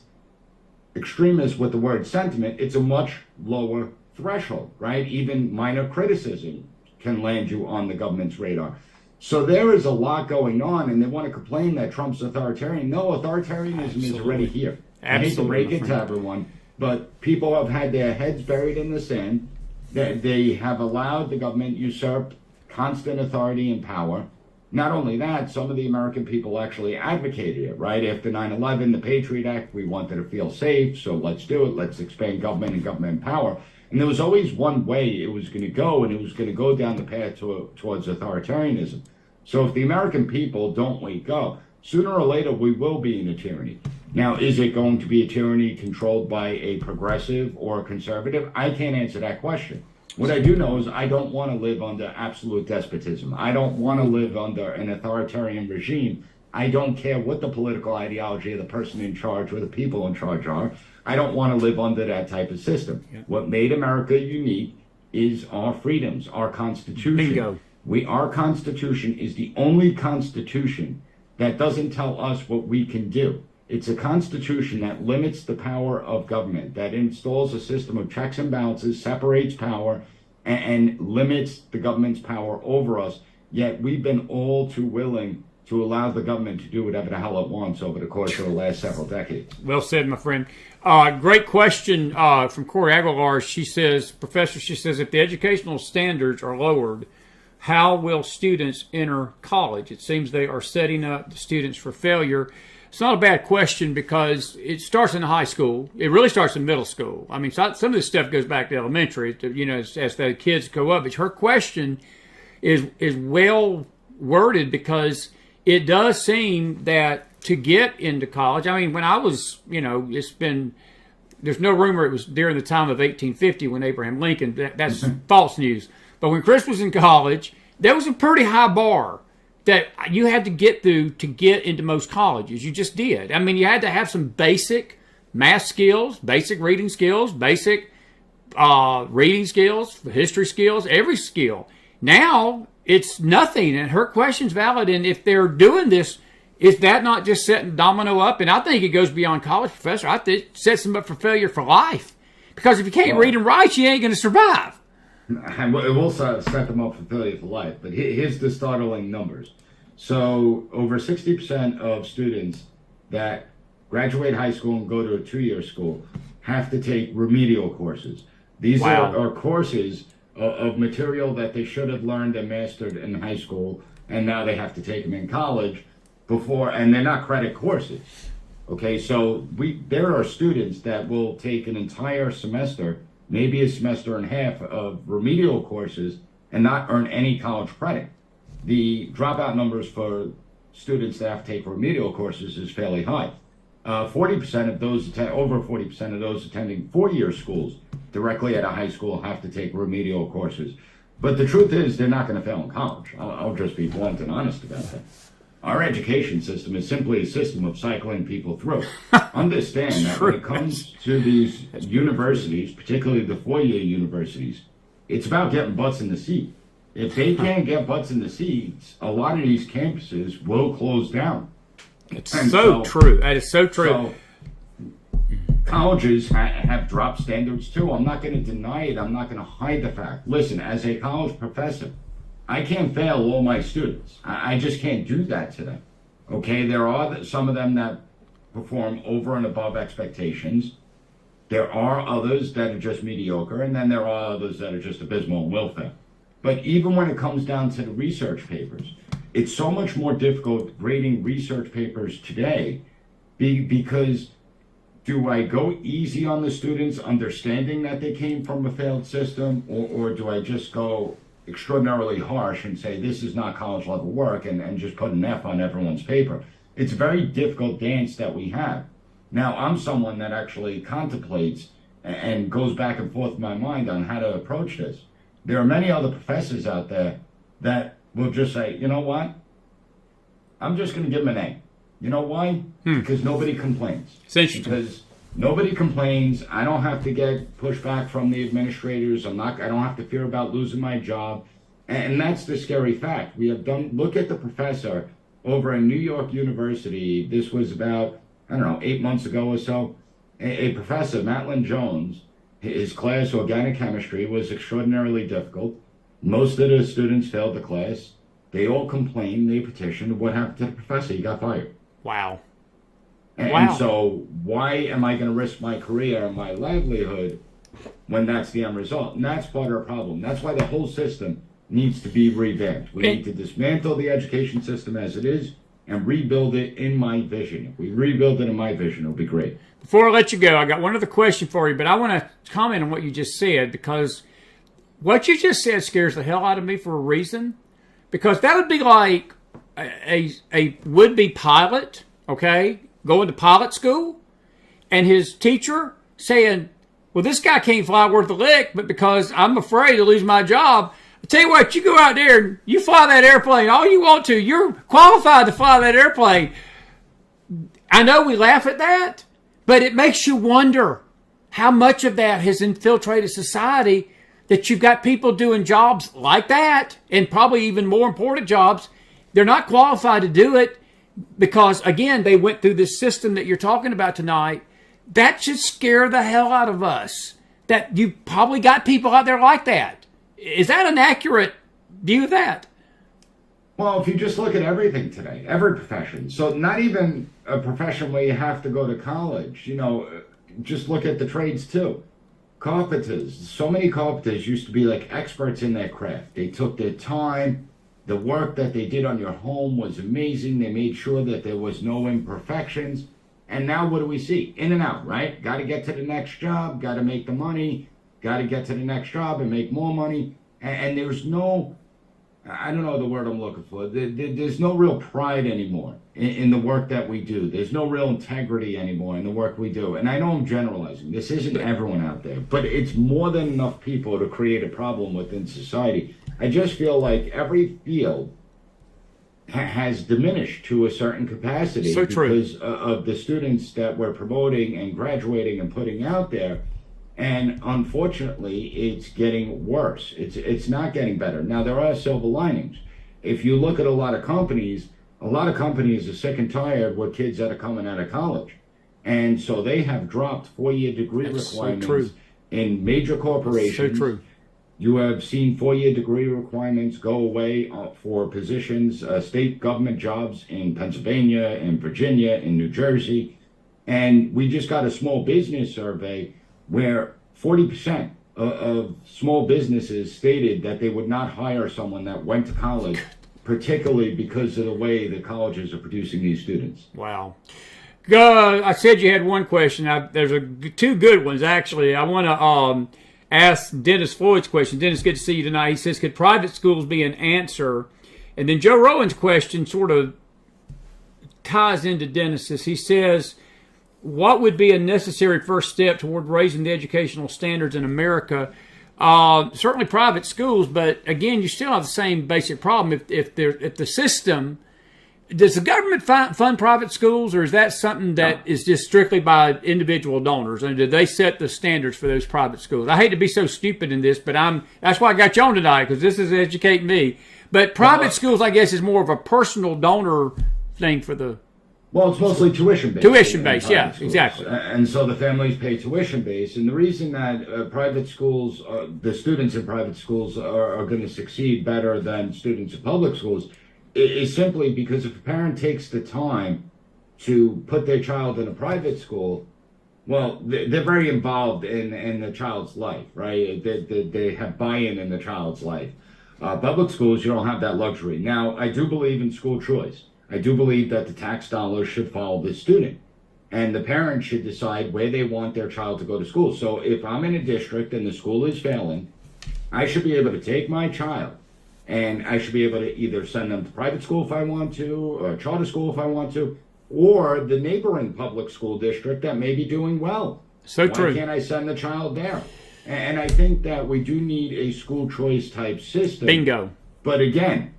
extremists with the word sentiment, it's a much lower threshold, right? Even minor criticism can land you on the government's radar. So there is a lot going on, and they want to complain that Trump's authoritarian. No, authoritarianism is already here. I hate to break it to everyone, but people have had their heads buried in the sand. They have allowed the government usurp constant authority and power. Not only that, some of the American people actually advocated it, right? After 9/11, the Patriot Act, we wanted to feel safe, so let's do it. Let's expand government and government power. And there was always one way it was going to go, and it was going to go down the path towards authoritarianism. So if the American people don't wake up, sooner or later we will be in a tyranny. Now, is it going to be a tyranny controlled by a progressive or a conservative? I can't answer that question. What I do know is I don't want to live under absolute despotism. I don't want to live under an authoritarian regime. I don't care what the political ideology of the person in charge or the people in charge are. I don't want to live under that type of system. Yeah. What made America unique is our freedoms, our Constitution. Bingo. Our Constitution is the only Constitution that doesn't tell us what we can do. It's a Constitution that limits the power of government, that installs a system of checks and balances, separates power, and limits the government's power over us. Yet we've been all too willing to allow the government to do whatever the hell it wants over the course of the last several decades. Well said, my friend. Great question from Corey Aguilar. She says, Professor, if the educational standards are lowered, how will students enter college? It seems they are setting up the students for failure. It's not a bad question because it starts in high school. It really starts in middle school. I mean, some of this stuff goes back to elementary, as the kids go up. But her question is well worded because it does seem that to get into college, I mean, when I was, there's no rumor it was during the time of 1850 when Abraham Lincoln, that's false news. But when Chris was in college, there was a pretty high bar that you had to get through to get into most colleges. You just did. I mean, you had to have some basic math skills, basic reading skills, basic reading skills, history skills, every skill. Now, it's nothing, and her question's valid, and if they're doing this, is that not just setting domino up? And I think it goes beyond college, Professor. I think it sets them up for failure for life. Because if you can't read and write, you ain't going to survive. It will set them up for failure for life. But here's the startling numbers. So over 60% of students that graduate high school and go to a two-year school have to take remedial courses. These are courses of material that they should have learned and mastered in high school, and now they have to take them in college and they're not credit courses. Okay, so there are students that will take an entire semester, maybe a semester and a half of remedial courses and not earn any college credit. The dropout numbers for students that have to take remedial courses is fairly high. 40% of those, over 40% of those attending four-year schools directly at a high school have to take remedial courses. But the truth is they're not going to fail in college. I'll just be blunt and honest about that. Our education system is simply a system of cycling people through. Understand that when it comes to these universities, particularly the four-year universities, it's about getting butts in the seat. If they can't get butts in the seats, a lot of these campuses will close down. It's so true. That is so true. So, colleges have dropped standards too. I'm not going to deny it. I'm not going to hide the fact. Listen, as a college professor, I can't fail all my students. I just can't do that to them. Okay, there are some of them that perform over and above expectations. There are others that are just mediocre, and then there are others that are just abysmal and will fail. But even when it comes down to the research papers, it's so much more difficult grading research papers today because do I go easy on the students, understanding that they came from a failed system, or do I just go extraordinarily harsh and say this is not college level work and just put an F on everyone's paper? It's a very difficult dance that we have. Now, I'm someone that actually contemplates and goes back and forth in my mind on how to approach this. There are many other professors out there that will just say, you know what? I'm just going to give them an A. You know why? Because nobody complains. It's interesting. Because nobody complains. I don't have to get pushback from the administrators. I don't have to fear about losing my job. And that's the scary fact. Look at the professor over in New York University. This was about I don't know, 8 months ago or so, a professor, Matlin Jones, his class, organic chemistry, was extraordinarily difficult. Most of the students failed the class. They all complained, they petitioned. What happened to the professor? He got fired. Wow. And so why am I going to risk my career and my livelihood when that's the end result? And that's part of the problem. That's why the whole system needs to be revamped. We need to dismantle the education system as it is and rebuild it in my vision. If we rebuild it in my vision, it'll be great. Before I let you go, I got one other question for you, but I want to comment on what you just said, because what you just said scares the hell out of me for a reason. Because that would be like a would-be pilot, okay, going to pilot school, and his teacher saying, well, this guy can't fly worth a lick, but because I'm afraid to lose my job, I tell you what, you go out there and you fly that airplane all you want to. You're qualified to fly that airplane. I know we laugh at that, but it makes you wonder how much of that has infiltrated society, that you've got people doing jobs like that, and probably even more important jobs. They're not qualified to do it because, again, they went through this system that you're talking about tonight. That should scare the hell out of us, that you've probably got people out there like that. Is that an accurate view of that? Well, if you just look at everything today, every profession, so not even a profession where you have to go to college, just look at the trades too. Carpenters, so many carpenters used to be like experts in their craft. They took their time. The work that they did on your home was amazing. They made sure that there was no imperfections. And now what do we see? In and out, right? Got to get to the next job, got to make the money, got to get to the next job and make more money. And there's no, I don't know the word I'm looking for. There's no real pride anymore in the work that we do. There's no real integrity anymore in the work we do. And I know I'm generalizing. This isn't everyone out there, but it's more than enough people to create a problem within society. I just feel like every field has diminished to a certain capacity because of the students that we're promoting and graduating and putting out there. And unfortunately, it's getting worse. It's not getting better. Now, there are silver linings. If you look at a lot of companies are sick and tired with kids that are coming out of college. And so they have dropped 4-year degree requirements in major corporations. So true. You have seen 4-year degree requirements go away for positions, state government jobs in Pennsylvania, in Virginia, in New Jersey. And we just got a small business survey where 40% of small businesses stated that they would not hire someone that went to college, particularly because of the way the colleges are producing these students. Wow. I said you had one question. There's two good ones, actually. I want to ask Dennis Floyd's question. Dennis, good to see you tonight. He says, could private schools be an answer? And then Joe Rowan's question sort of ties into Dennis's. He says, what would be a necessary first step toward raising the educational standards in America? Certainly private schools, but again, you still have the same basic problem. If the system, does the government fund private schools, or is that something that is just strictly by individual donors? And do they set the standards for those private schools? I hate to be so stupid in this, but that's why I got you on tonight, because this is educating me. But private schools, I guess, is more of a personal donor thing for the... Well, it's mostly tuition-based. Tuition-based, yeah, schools. Exactly. And so the families pay tuition-based. And the reason that private schools, the students in private schools are going to succeed better than students in public schools is simply because if a parent takes the time to put their child in a private school, well, they're very involved in the child's life, right? They have buy-in in the child's life. Public schools, you don't have that luxury. Now, I do believe in school choice. I do believe that the tax dollars should follow the student, and the parent should decide where they want their child to go to school. So if I'm in a district and the school is failing, I should be able to take my child, and I should be able to either send them to private school if I want to, or charter school if I want to, or the neighboring public school district that may be doing well. So true. Why can't I send the child there? And I think that we do need a school choice type system. Bingo. But again,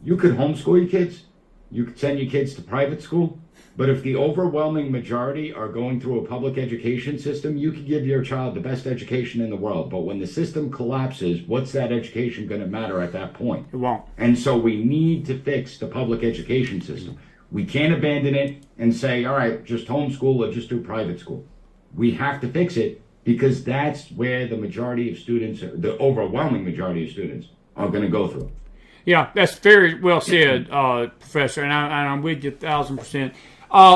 you could homeschool your kids. You could send your kids to private school, but if the overwhelming majority are going through a public education system, you could give your child the best education in the world. But when the system collapses, what's that education going to matter at that point? It won't. And so we need to fix the public education system. We can't abandon it and say, all right, just homeschool or just do private school. We have to fix it because that's where the majority of students, the overwhelming majority of students, are going to go through. Yeah, that's very well said, Professor, and I'm with you 1,000%.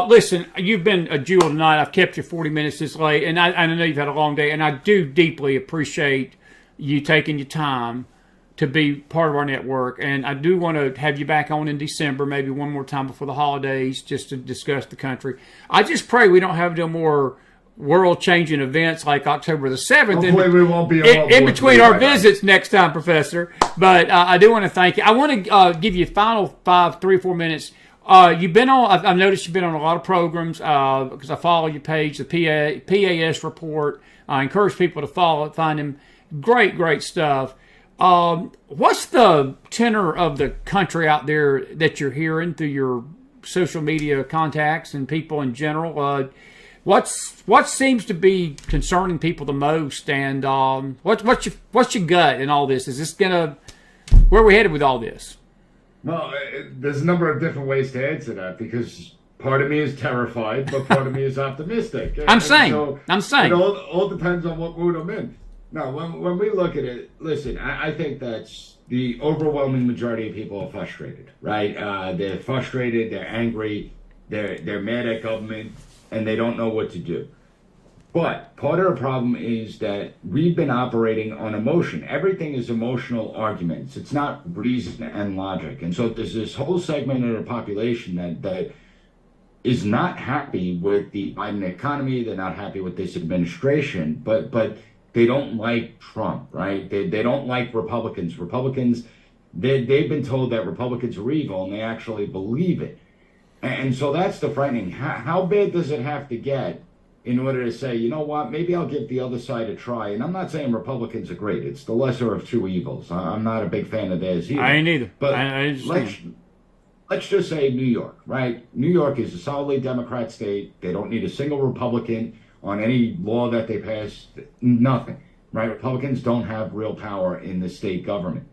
Listen, you've been a jewel tonight. I've kept you 40 minutes this late, and I know you've had a long day, and I do deeply appreciate you taking your time to be part of our network. And I do want to have you back on in December, maybe one more time before the holidays, just to discuss the country. I just pray we don't have no more world-changing events like October the 7th. Hopefully we won't be in between our visits next time, Professor. But I do want to thank you. I want to give you final 3 or 4 minutes. You've been on. I've noticed you've been on a lot of programs because I follow your page, the PAS report. I encourage people to follow it, find them. Great stuff. What's the tenor of the country out there that you're hearing through your social media contacts and people in general? What seems to be concerning people the most, and what's your gut in all this? Is this where are we headed with all this? Well, there's a number of different ways to answer that because part of me is terrified, but part of me is optimistic. I'm saying. It all depends on what mood I'm in. Now, when we look at it, listen, I think that's the overwhelming majority of people are frustrated, right? They're frustrated, they're angry, they're mad at government, and they don't know what to do. But part of the problem is that we've been operating on emotion. Everything is emotional arguments. It's not reason and logic. And so there's this whole segment of the population that is not happy with the Biden economy. They're not happy with this administration, but they don't like Trump, right? They don't like Republicans. They've been told that Republicans are evil, and they actually believe it. And so that's the frightening. How bad does it have to get in order to say, you know what, maybe I'll give the other side a try? And I'm not saying Republicans are great. It's the lesser of two evils. I'm not a big fan of theirs either. I ain't either. But I let's just say New York, right? New York is a solidly Democrat state. They don't need a single Republican on any law that they pass. Nothing, right? Republicans don't have real power in the state government.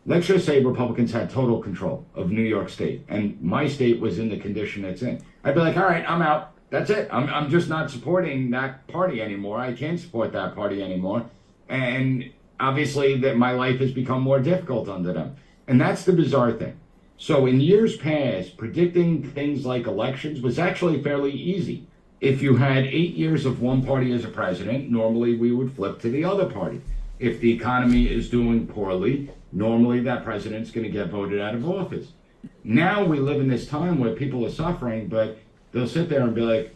Let's just say Republicans had total control of New York State, and my state was in the condition it's in. I'd be like, all right, I'm out. That's it. I'm just not supporting that party anymore. I can't support that party anymore. And obviously that my life has become more difficult under them. And that's the bizarre thing. So in years past, predicting things like elections was actually fairly easy. If you had 8 years of one party as a president, normally we would flip to the other party. If the economy is doing poorly, normally that president's going to get voted out of office. Now we live in this time where people are suffering, but they'll sit there and be like,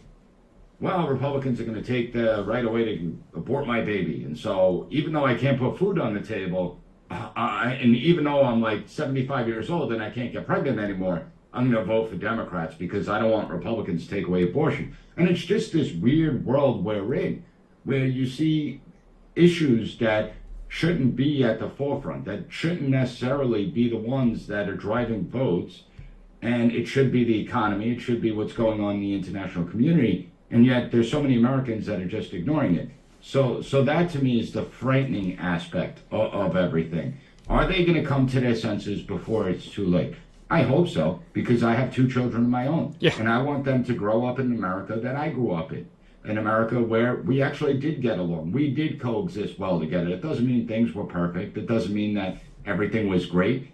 well, Republicans are going to take the right away to abort my baby. And so even though I can't put food on the table, and even though I'm like 75 years old and I can't get pregnant anymore, I'm going to vote for Democrats because I don't want Republicans to take away abortion. And it's just this weird world we're in, where you see issues that shouldn't be at the forefront, that shouldn't necessarily be the ones that are driving votes. And it should be the economy. It should be what's going on in the international community. And yet there's so many Americans that are just ignoring it. So that to me is the frightening aspect of everything. Are they going to come to their senses before it's too late? I hope so, because I have 2 children of my own. Yeah. And I want them to grow up in America that I grew up in. An America where we actually did get along. We did coexist well together. It doesn't mean things were perfect. It doesn't mean that everything was great.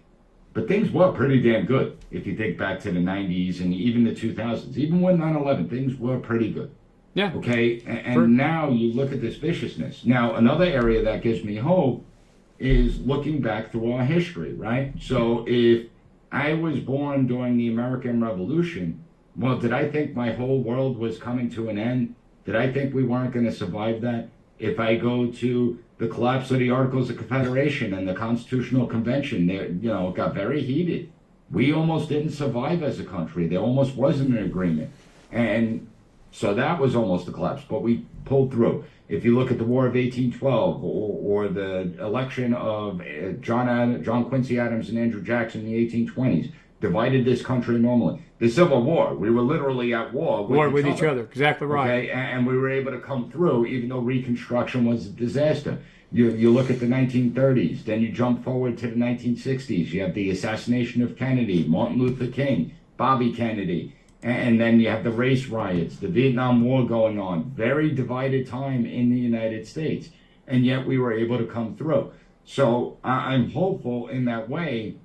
But things were pretty damn good if you think back to the 90s and even the 2000s. Even when 9/11, things were pretty good. Yeah. Okay? And now you look at this viciousness. Now, another area that gives me hope is looking back through our history, right? So if I was born during the American Revolution, well, did I think my whole world was coming to an end? Did I think we weren't going to survive that? If I go to the collapse of the Articles of Confederation and the Constitutional Convention, it got very heated. We almost didn't survive as a country. There almost wasn't an agreement. And so that was almost a collapse, but we pulled through. If you look at the War of 1812 or the election of John Quincy Adams and Andrew Jackson in the 1820s, divided this country normally. The Civil War, we were literally at war with each other. Exactly right. Okay? And we were able to come through, even though Reconstruction was a disaster. You look at the 1930s, then you jump forward to the 1960s. You have the assassination of Kennedy, Martin Luther King. Bobby Kennedy. And then you have the race riots, the Vietnam War going on, very divided time in the United States. And yet we were able to come through. So I'm hopeful in that way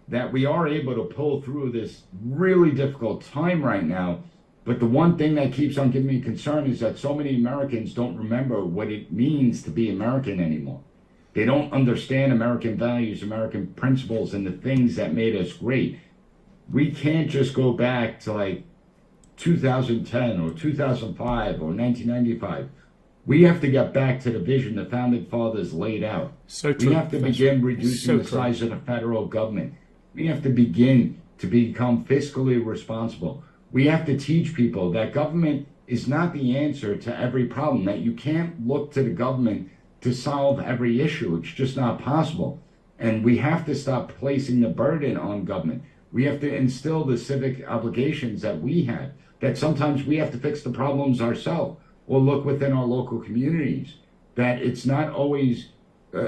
that we are able to pull through this really difficult time right now. But the one thing that keeps on giving me concern is that so many Americans don't remember what it means to be American anymore. They don't understand American values, American principles, and the things that made us great. We can't just go back to like 2010 or 2005 or 1995. We have to get back to the vision the founding fathers laid out. So true. We have to begin reducing the size of the federal government. We have to begin to become fiscally responsible. We have to teach people that government is not the answer to every problem, that you can't look to the government to solve every issue. It's just not possible. And we have to stop placing the burden on government. We have to instill the civic obligations that we have, that sometimes we have to fix the problems ourselves or look within our local communities, that it's not always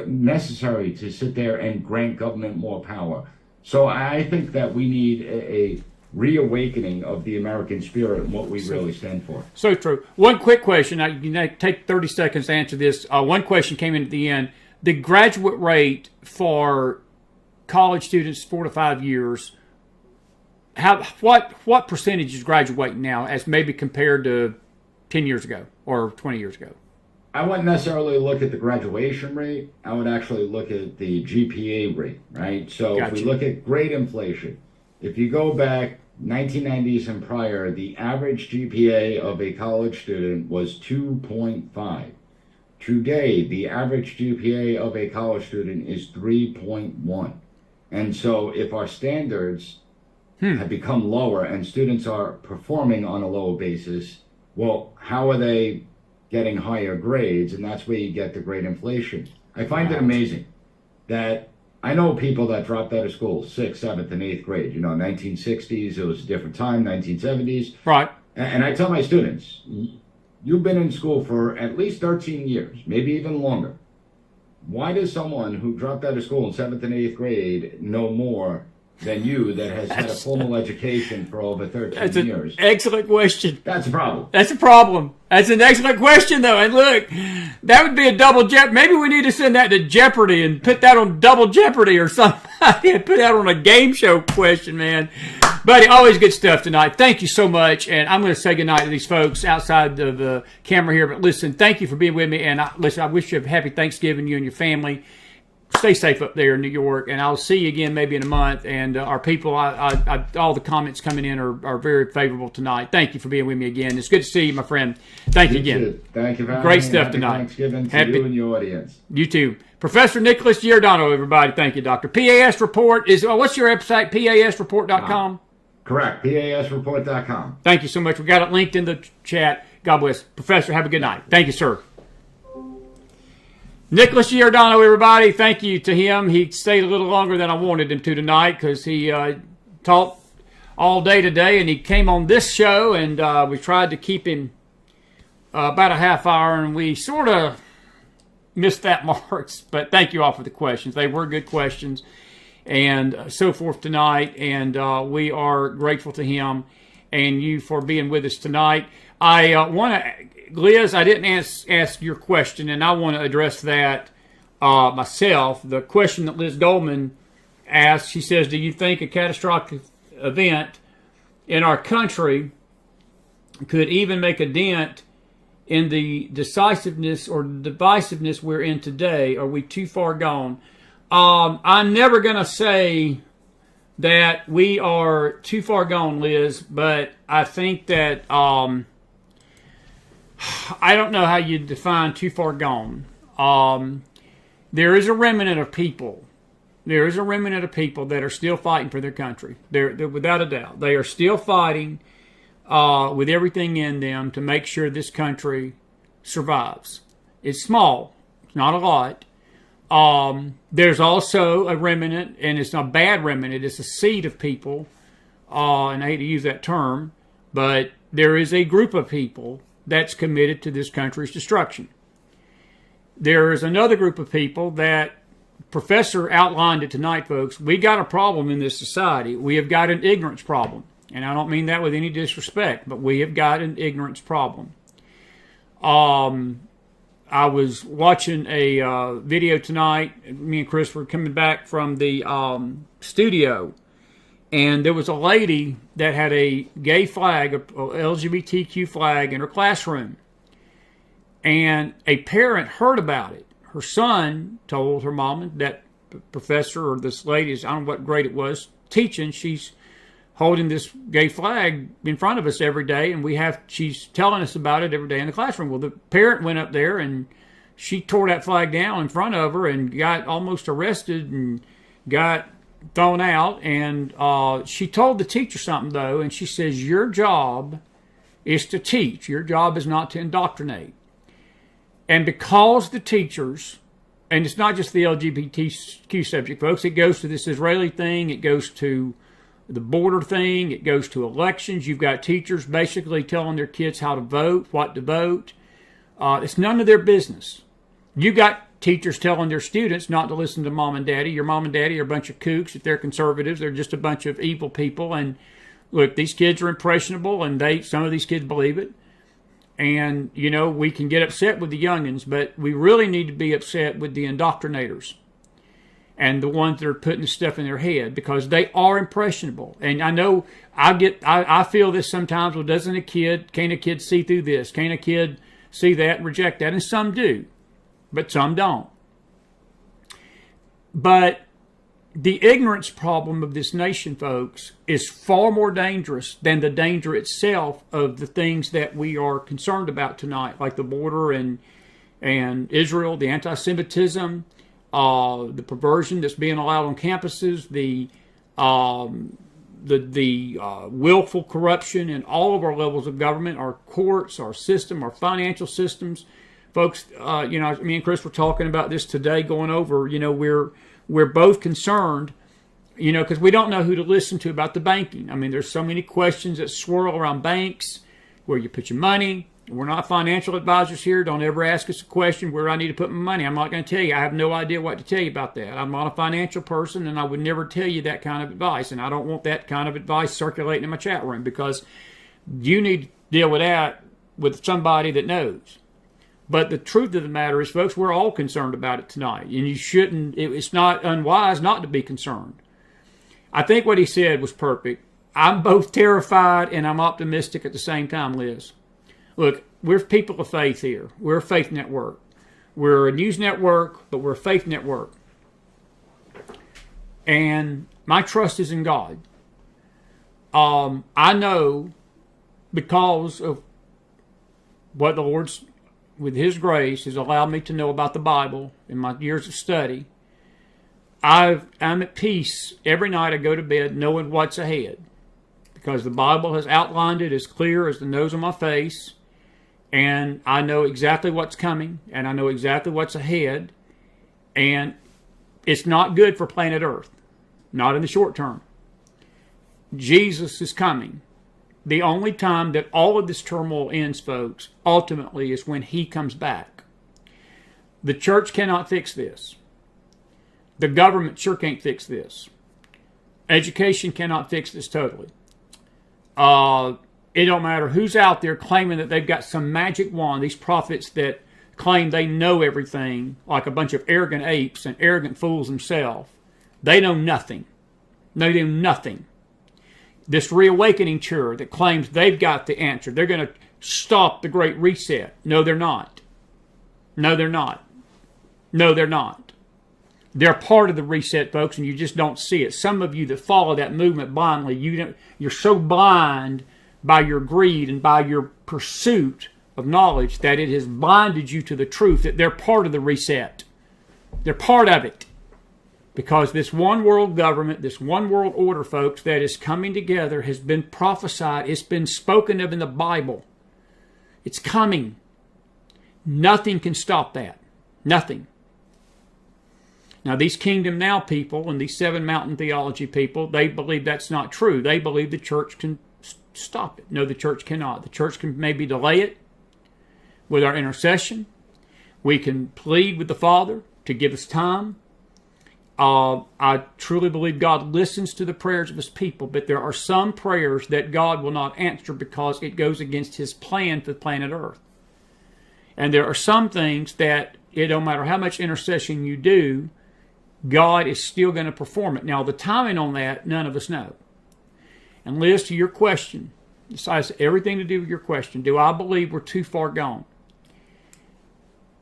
necessary to sit there and grant government more power. So I think that we need a reawakening of the American spirit and what we really stand for. So true. One quick question. You can take 30 seconds to answer this. One question came in at the end. The graduate rate for college students 4 to 5 years, what percentage is graduating now as maybe compared to 10 years ago or 20 years ago? I wouldn't necessarily look at the graduation rate. I would actually look at the GPA rate, right? So Gotcha. If we look at grade inflation, if you go back 1990s and prior, the average GPA of a college student was 2.5. Today, the average GPA of a college student is 3.1. And so if our standards have become lower and students are performing on a lower basis, well, how are they getting higher grades? And that's where you get the grade inflation. I find it amazing that I know people that dropped out of school 6th, 7th, and 8th grade. 1960s, it was a different time, 1970s. Right. And I tell my students, you've been in school for at least 13 years, maybe even longer. Why does someone who dropped out of school in 7th and 8th grade know more than you that has had a formal education for over 13 years? Excellent question. That's a problem. That's a problem. That's an excellent question, though. And look, that would be a double Jeopardy. Maybe we need to send that to Jeopardy and put that on Double Jeopardy or something. Put that on a game show question, man. Buddy, always good stuff tonight. Thank you so much. And I'm going to say goodnight to these folks outside of the camera here. But listen, thank you for being with me. And I wish you a happy Thanksgiving, you and your family. Stay safe up there in New York, and I'll see you again maybe in a month. And our people, all the comments coming in are very favorable tonight. Thank you for being with me again. It's good to see you, my friend. Thank you again. Too. Thank you for having Great me. stuff Happy tonight. Thanksgiving to you and your audience. You too. Professor Nicholas Giordano, everybody. Thank you, Doctor. PAS Report is, what's your website? PASreport.com? Correct. PASreport.com. Thank you so much. We got it linked in the chat. God bless. Professor, have a good night. Thank you, sir. Nicholas Giordano, everybody, thank you to him. He stayed a little longer than I wanted him to tonight because he taught all day today, and he came on this show, and we tried to keep him about a half hour, and we sort of missed that mark. But thank you all for the questions. They were good questions and so forth tonight, and we are grateful to him and you for being with us tonight. I want to... Liz, I didn't ask your question, and I want to address that myself. The question that Liz Goldman asked, she says, do you think a catastrophic event in our country could even make a dent in the decisiveness or divisiveness we're in today? Are we too far gone? I'm never going to say that we are too far gone, Liz, but I think that... I don't know how you define too far gone. There is a remnant of people. There is a remnant of people that are still fighting for their country. They're without a doubt. They are still fighting with everything in them to make sure this country survives. It's small. It's not a lot. There's also a remnant, and it's not a bad remnant. It's a seed of people, and I hate to use that term, but there is a group of people that's committed to this country's destruction. There is another group of people that Professor outlined it tonight, folks. We got a problem in this society. We have got an ignorance problem. And I don't mean that with any disrespect, but we have got an ignorance problem. I was watching a video tonight. Me and Chris were coming back from the studio, and there was a lady that had a gay flag, a LGBTQ flag in her classroom. And a parent heard about it. Her son told her mom, and that professor or this lady, I don't know what grade it was, teaching, she's holding this gay flag in front of us every day, and she's telling us about it every day in the classroom. Well, the parent went up there and she tore that flag down in front of her and got almost arrested and got thrown out. And she told the teacher something, though, and she says, your job is to teach. Your job is not to indoctrinate. And because the teachers, and it's not just the LGBTQ subject, folks, it goes to this Israeli thing, it goes to the border thing, it goes to elections. You've got teachers basically telling their kids how to vote, what to vote. It's none of their business. You got teachers telling their students not to listen to mom and daddy. Your mom and daddy are a bunch of kooks. If they're conservatives, they're just a bunch of evil people. And look, these kids are impressionable, and some of these kids believe it. And, you know, we can get upset with the youngins, but we really need to be upset with the indoctrinators and the ones that are putting the stuff in their head, because they are impressionable. And I know I feel this sometimes. Well, can't a kid see through this? Can't a kid see that and reject that? And some do, but some don't. But the ignorance problem of this nation, folks, is far more dangerous than the danger itself of the things that we are concerned about tonight, like the border and Israel, the antisemitism, the perversion that's being allowed on campuses, the willful corruption in all of our levels of government, our courts, our system, our financial systems. Folks, me and Chris were talking about this today, going over, we're both concerned, because we don't know who to listen to about the banking. I mean, there's so many questions that swirl around banks, where you put your money. We're not financial advisors here. Don't ever ask us a question where I need to put my money. I'm not going to tell you. I have no idea what to tell you about that. I'm not a financial person, and I would never tell you that kind of advice. And I don't want that kind of advice circulating in my chat room, because you need to deal with that with somebody that knows. But the truth of the matter is, folks, we're all concerned about it tonight. And you shouldn't, it's not unwise not to be concerned. I think what he said was perfect. I'm both terrified and I'm optimistic at the same time, Liz. Look, we're people of faith here. We're a faith network. We're a news network, but we're a faith network. And my trust is in God. I know, because of what the Lord's, with His grace, has allowed me to know about the Bible in my years of study, I'm at peace every night I go to bed knowing what's ahead, because the Bible has outlined it as clear as the nose on my face, and I know exactly what's coming, and I know exactly what's ahead, and it's not good for planet Earth, not in the short term. Jesus is coming. The only time that all of this turmoil ends, folks, ultimately is when He comes back. The church cannot fix this. The government sure can't fix this. Education cannot fix this totally. It don't matter who's out there claiming that they've got some magic wand. These prophets that claim they know everything, like a bunch of arrogant apes and arrogant fools themselves. They know nothing. They do nothing. This reawakening church that claims they've got the answer. They're going to stop the Great Reset. No, they're not. No, they're not. No, they're not. They're part of the reset, folks, and you just don't see it. Some of you that follow that movement blindly, you're so blind by your greed and by your pursuit of knowledge that it has blinded you to the truth that they're part of the reset. They're part of it. Because this one world government, this one world order, folks, that is coming together has been prophesied. It's been spoken of in the Bible. It's coming. Nothing can stop that. Nothing. Now, these Kingdom Now people and these Seven Mountain Theology people, they believe that's not true. They believe the church can stop it. No, the church cannot. The church can maybe delay it with our intercession. We can plead with the Father to give us time. I truly believe God listens to the prayers of his people, but there are some prayers that God will not answer because it goes against his plan for the planet Earth. And there are some things that it don't matter how much intercession you do, God is still going to perform it. Now, the timing on that, none of us know. And Liz, to your question, this has everything to do with your question. Do I believe we're too far gone?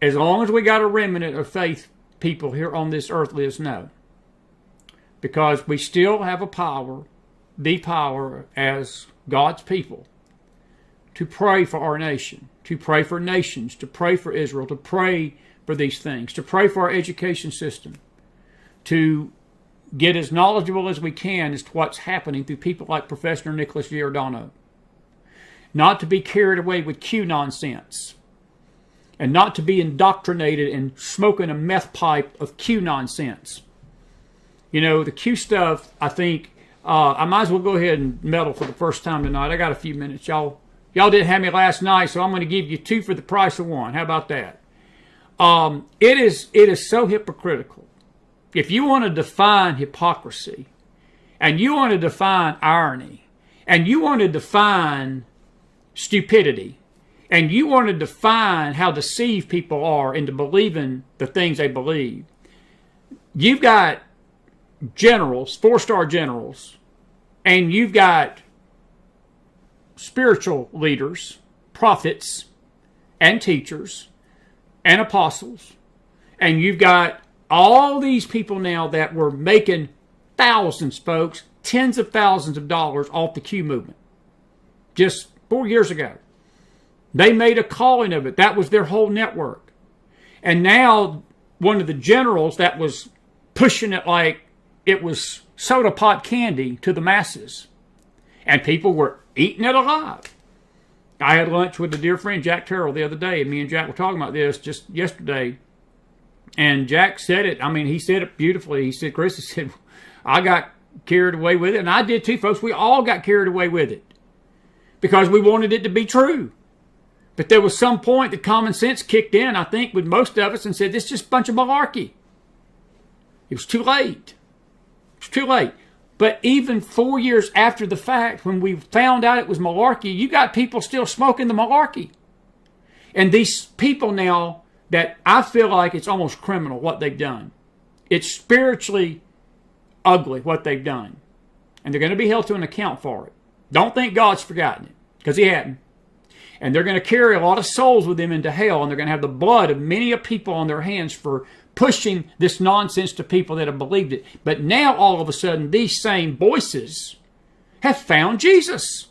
As long as we got a remnant of faith people here on this earth, Liz, no. Because we still have the power as God's people to pray for our nation, to pray for nations, to pray for Israel, to pray for these things, to pray for our education system, to get as knowledgeable as we can as to what's happening through people like Professor Nicholas Giordano. Not to be carried away with Q nonsense, and not to be indoctrinated and smoking a meth pipe of Q nonsense. You know, the Q stuff, I think, I might as well go ahead and meddle for the first time tonight. I got a few minutes. Y'all didn't have me last night, so I'm going to give you 2 for the price of 1. How about that? It is so hypocritical. If you want to define hypocrisy, and you want to define irony, and you want to define stupidity, and you want to define how deceived people are into believing the things they believe, you've got generals, 4-star generals, and you've got spiritual leaders, prophets, and teachers, and apostles, and you've got all these people now that were making thousands, folks, tens of thousands of dollars off the Q movement. Just 4 years ago. They made a calling of it. That was their whole network. And now one of the generals that was pushing it like it was soda pop candy to the masses. And people were eating it alive. I had lunch with a dear friend, Jack Terrell, the other day. And me and Jack were talking about this just yesterday. And Jack said it. I mean, he said it beautifully. He said, Chris, he said, I got carried away with it. And I did too, folks. We all got carried away with it. Because we wanted it to be true. But there was some point that common sense kicked in, I think, with most of us and said, this is just a bunch of malarkey. It was too late. It was too late. But even 4 years after the fact, when we found out it was malarkey, you got people still smoking the malarkey. And these people now, that I feel like it's almost criminal what they've done. It's spiritually ugly what they've done. And they're going to be held to an account for it. Don't think God's forgotten it, because he hadn't. And they're going to carry a lot of souls with them into hell, and they're going to have the blood of many a people on their hands for pushing this nonsense to people that have believed it. But now, all of a sudden, these same voices have found Jesus.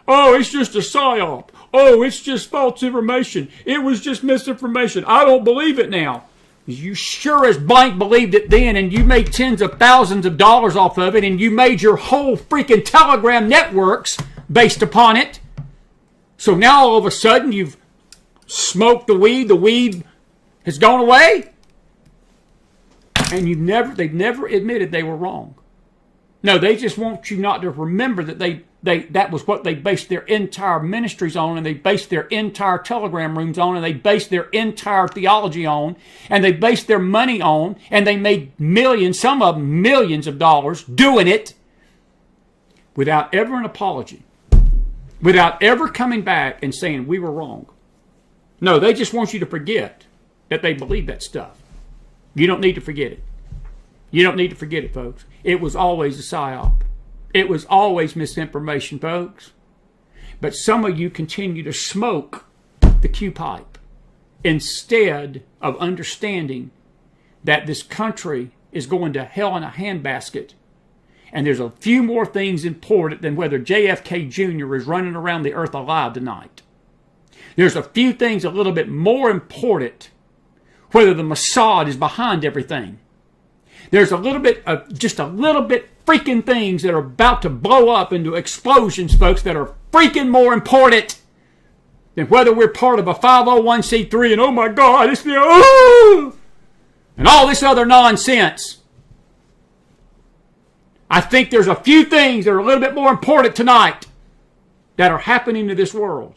Oh, it's just a psyop. Oh, it's just false information. It was just misinformation. I don't believe it now. You sure as blank believed it then, and you made tens of thousands of dollars off of it, and you made your whole freaking Telegram networks based upon it. So now all of a sudden you've smoked the weed has gone away, and they've never admitted they were wrong. No, they just want you not to remember that that was what they based their entire ministries on, and they based their entire Telegram rooms on, and they based their entire theology on, and they based their money on, and they made millions, some of them millions of dollars doing it without ever an apology, without ever coming back and saying we were wrong. No, they just want you to forget that they believe that stuff. You don't need to forget it. You don't need to forget it, folks. It was always a psyop. It was always misinformation, folks. But some of you continue to smoke the Q pipe instead of understanding that this country is going to hell in a handbasket. And there's a few more things important than whether JFK Jr. is running around the earth alive tonight. There's a few things a little bit more important, whether the Mossad is behind everything. There's a little bit freaking things that are about to blow up into explosions, folks, that are freaking more important than whether we're part of a 501c3 and oh my God, it's the and all this other nonsense. I think there's a few things that are a little bit more important tonight that are happening to this world.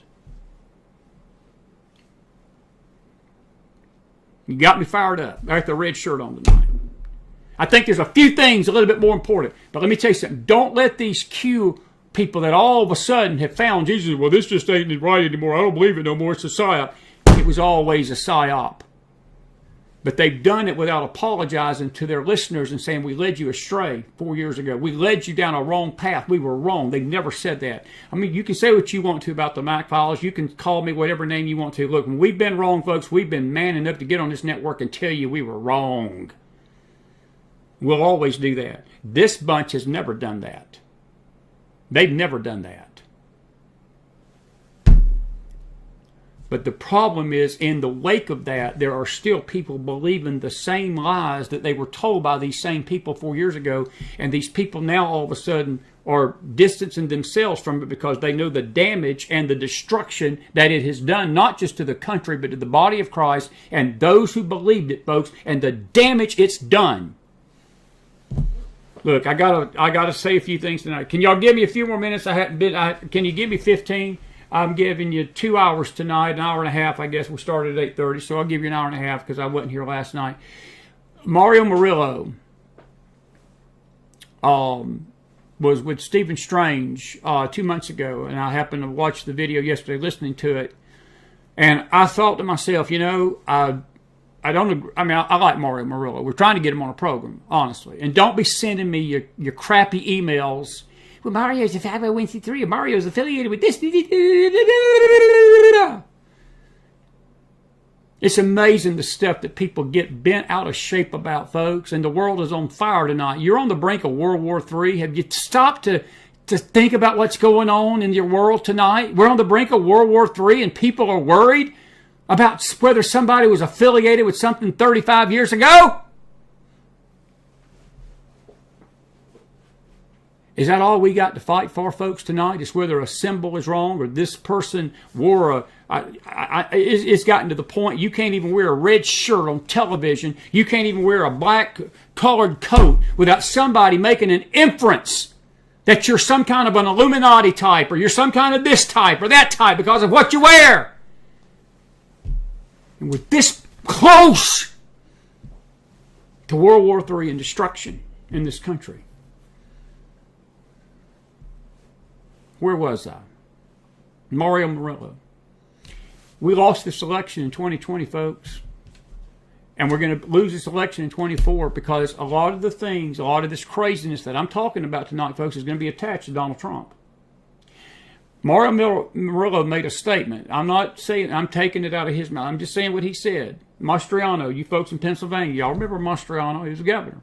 You got me fired up. I got the red shirt on tonight. I think there's a few things a little bit more important. But let me tell you something. Don't let these Q people that all of a sudden have found Jesus, well, this just ain't right anymore. I don't believe it no more. It's a psyop. It was always a psyop. But they've done it without apologizing to their listeners and saying, we led you astray 4 years ago. We led you down a wrong path. We were wrong. They never said that. I mean, you can say what you want to about the McFiles. You can call me whatever name you want to. Look, when we've been wrong, folks, we've been man enough to get on this network and tell you we were wrong. We'll always do that. This bunch has never done that. They've never done that. But the problem is, in the wake of that, there are still people believing the same lies that they were told by these same people 4 years ago. And these people now all of a sudden are distancing themselves from it because they know the damage and the destruction that it has done, not just to the country, but to the body of Christ and those who believed it, folks, and the damage it's done. Look, I gotta say a few things tonight. Can y'all give me a few more minutes? Can you give me 15? I'm giving you 2 hours tonight, an hour and a half. I guess we started at 8:30, so I'll give you an hour and a half because I wasn't here last night. Mario Murillo was with Stephen Strange 2 months ago, and I happened to watch the video yesterday, listening to it, and I thought to myself, you know, I don't agree. I mean, I like Mario Murillo. We're trying to get him on a program, honestly. And don't be sending me your crappy emails. Well, Mario's a 501c3, and Mario's affiliated with this. It's amazing the stuff that people get bent out of shape about, folks. And the world is on fire tonight. You're on the brink of World War III. Have you stopped to think about what's going on in your world tonight? We're on the brink of World War III, and people are worried about whether somebody was affiliated with something 35 years ago? Is that all we got to fight for, folks, tonight? Is whether a symbol is wrong or this person wore it's gotten to the point you can't even wear a red shirt on television. You can't even wear a black colored coat without somebody making an inference that you're some kind of an Illuminati type or you're some kind of this type or that type because of what you wear. And we're this close to World War III and destruction in this country. Where was I? Mario Murillo. We lost this election in 2020, folks. And we're going to lose this election in 24 because a lot of the things, a lot of this craziness that I'm talking about tonight, folks, is going to be attached to Donald Trump. Mario Murillo made a statement. I'm not saying I'm taking it out of his mouth. I'm just saying what he said. Mastriano, you folks in Pennsylvania, y'all remember Mastriano? He was a governor.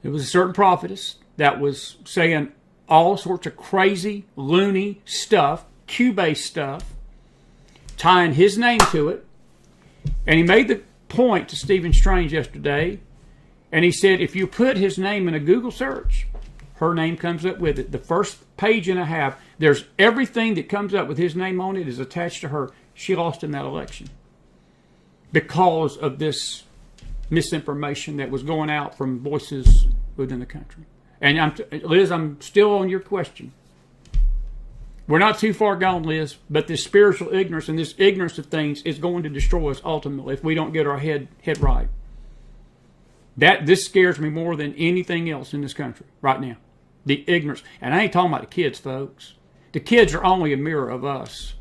There was a certain prophetess that was saying all sorts of crazy, loony stuff, Q-based stuff, tying his name to it. And he made the point to Stephen Strange yesterday, and he said if you put his name in a Google search, her name comes up with it. The first page and a half, there's everything that comes up with his name on it is attached to her. She lost in that election because of this misinformation that was going out from voices within the country. And Liz, I'm still on your question. We're not too far gone, Liz, but this spiritual ignorance and this ignorance of things is going to destroy us ultimately if we don't get our head right. This scares me more than anything else in this country right now. The ignorance. And I ain't talking about the kids, folks. The kids are only a mirror of us.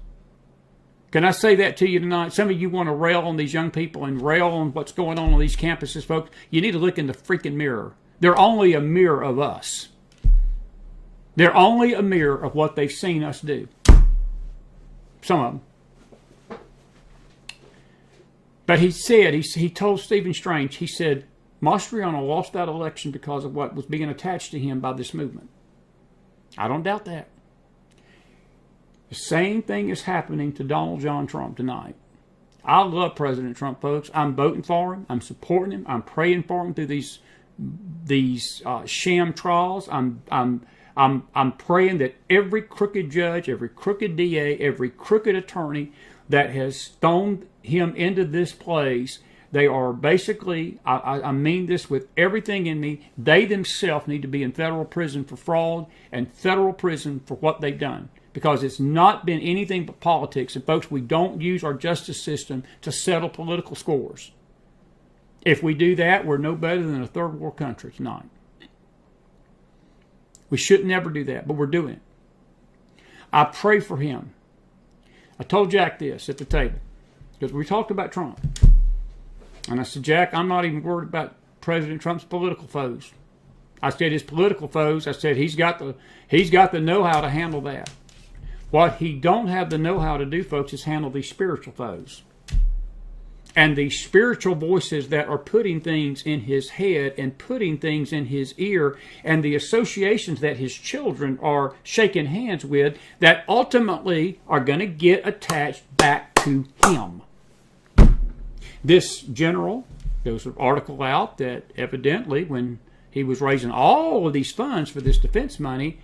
Can I say that to you tonight? Some of you want to rail on these young people and rail on what's going on these campuses, folks. You need to look in the freaking mirror. They're only a mirror of us. They're only a mirror of what they've seen us do. Some of them. But he said, he told Stephen Strange, he said, Mastriano lost that election because of what was being attached to him by this movement. I don't doubt that. The same thing is happening to Donald John Trump tonight. I love President Trump, folks. I'm voting for him. I'm supporting him. I'm praying for him through these sham trials. I'm praying that every crooked judge, every crooked DA, every crooked attorney that has thrown him into this place, they are basically, I mean this with everything in me, they themselves need to be in federal prison for fraud and federal prison for what they've done. Because it's not been anything but politics. And folks, we don't use our justice system to settle political scores. If we do that, we're no better than a third world country tonight. We should never do that, but we're doing it. I pray for him. I told Jack this at the table, because we talked about Trump. And I said, Jack, I'm not even worried about President Trump's political foes. I said his political foes, I said he's got the know-how to handle that. What he don't have the know-how to do, folks, is handle these spiritual foes. And the spiritual voices that are putting things in his head and putting things in his ear, and the associations that his children are shaking hands with, that ultimately are going to get attached back to him. This general, there was an article out that evidently when he was raising all of these funds for this defense money,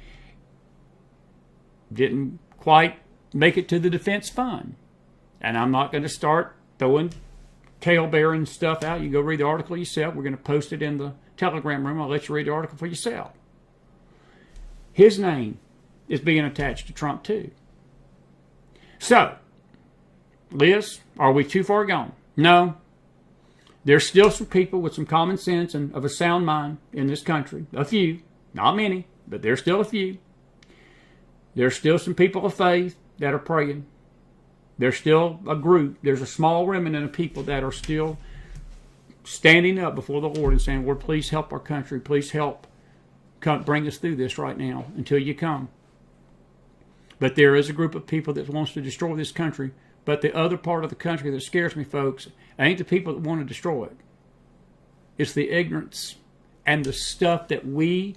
didn't quite make it to the defense fund. And I'm not going to start throwing tail-bearing stuff out. You go read the article yourself. We're going to post it in the Telegram room. I'll let you read the article for yourself. His name is being attached to Trump too. So, Liz, are we too far gone? No. There's still some people with some common sense and of a sound mind in this country. A few. Not many, but there's still a few. There's still some people of faith that are praying. There's still a group. There's a small remnant of people that are still standing up before the Lord and saying, Lord, please help our country. Please help bring us through this right now until you come. But there is a group of people that wants to destroy this country. But the other part of the country that scares me, folks, ain't the people that want to destroy it. It's the ignorance and the stuff that many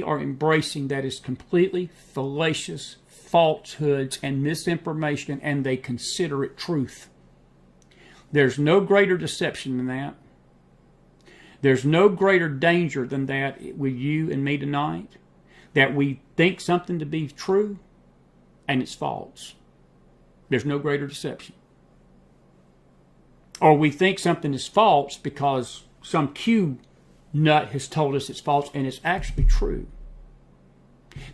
are embracing that is completely fallacious, falsehoods and misinformation, and they consider it truth. There's no greater deception than that. There's no greater danger than that with you and me tonight, that we think something to be true and it's false. There's no greater deception. Or we think something is false because some Q nut has told us it's false and it's actually true.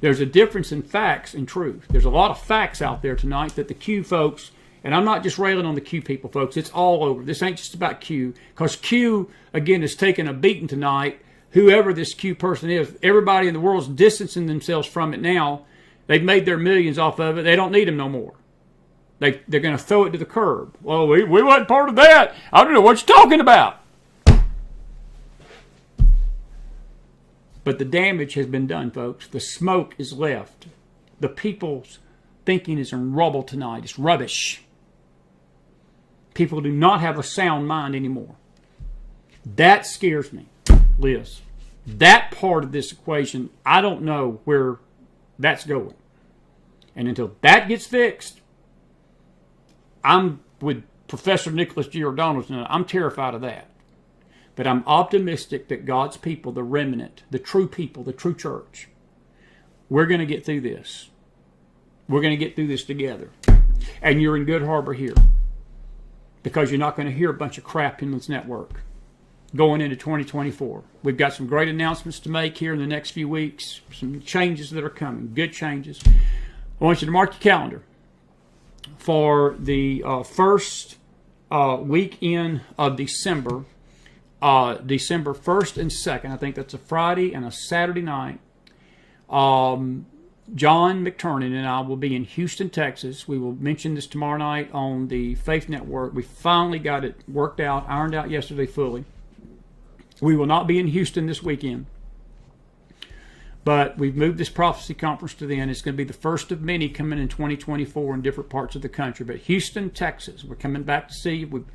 There's a difference in facts and truth. There's a lot of facts out there tonight that the Q folks, and I'm not just railing on the Q people, folks. It's all over. This ain't just about Q, because Q, again, is taking a beating tonight. Whoever this Q person is, everybody in the world's distancing themselves from it now. They've made their millions off of it. They don't need them no more. They're going to throw it to the curb. Well, we wasn't part of that. I don't know what you're talking about. But the damage has been done, folks. The smoke is left. The people's thinking is in rubble tonight. It's rubbish. People do not have a sound mind anymore. That scares me, Liz. That part of this equation, I don't know where that's going. And until that gets fixed, I'm with Professor Nicholas Giordano. I'm terrified of that. But I'm optimistic that God's people, the remnant, the true people, the true church, we're going to get through this. We're going to get through this together. And you're in good harbor here, because you're not going to hear a bunch of crap in this network going into 2024. We've got some great announcements to make here in the next few weeks, some changes that are coming, good changes. I want you to mark your calendar for the first weekend of December. December 1st and 2nd. I think that's a Friday and a Saturday night. John McTurnan and I will be in Houston, Texas. We will mention this tomorrow night on the Faith Network. We finally got it worked out, ironed out yesterday fully. We will not be in Houston this weekend. But we've moved this prophecy conference to the end. It's going to be the first of many coming in 2024 in different parts of the country. But Houston, Texas, we're coming back to see you. We've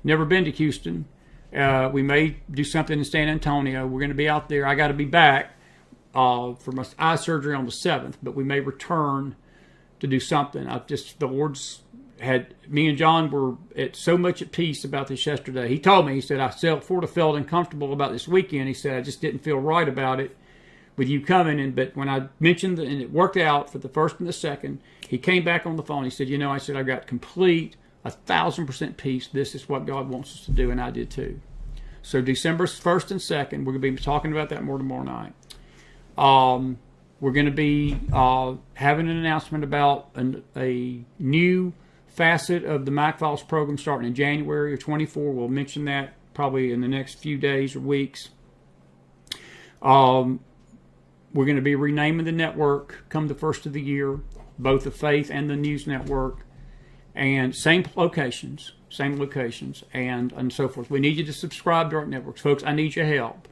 never been to Houston. We may do something in San Antonio. We're going to be out there. I got to be back for my eye surgery on the 7th, but we may return to do something. The Lord's had, me and John were so much at peace about this yesterday. He told me, he said, I sort of felt uncomfortable about this weekend. He said, I just didn't feel right about it with you coming. But when I mentioned, and it worked out for the 1st and the 2nd, he came back on the phone. He said, I said, I got complete 1,000% peace. This is what God wants us to do, and I did too. So December 1st and 2nd, we're going to be talking about that more tomorrow night. We're going to be having an announcement about a new facet of the McFiles program starting in January of 24. We'll mention that probably in the next few days or weeks. We're going to be renaming the network come the first of the year, both the Faith and the News Network, and same locations, and so forth. We need you to subscribe to our networks. Folks, I need your help.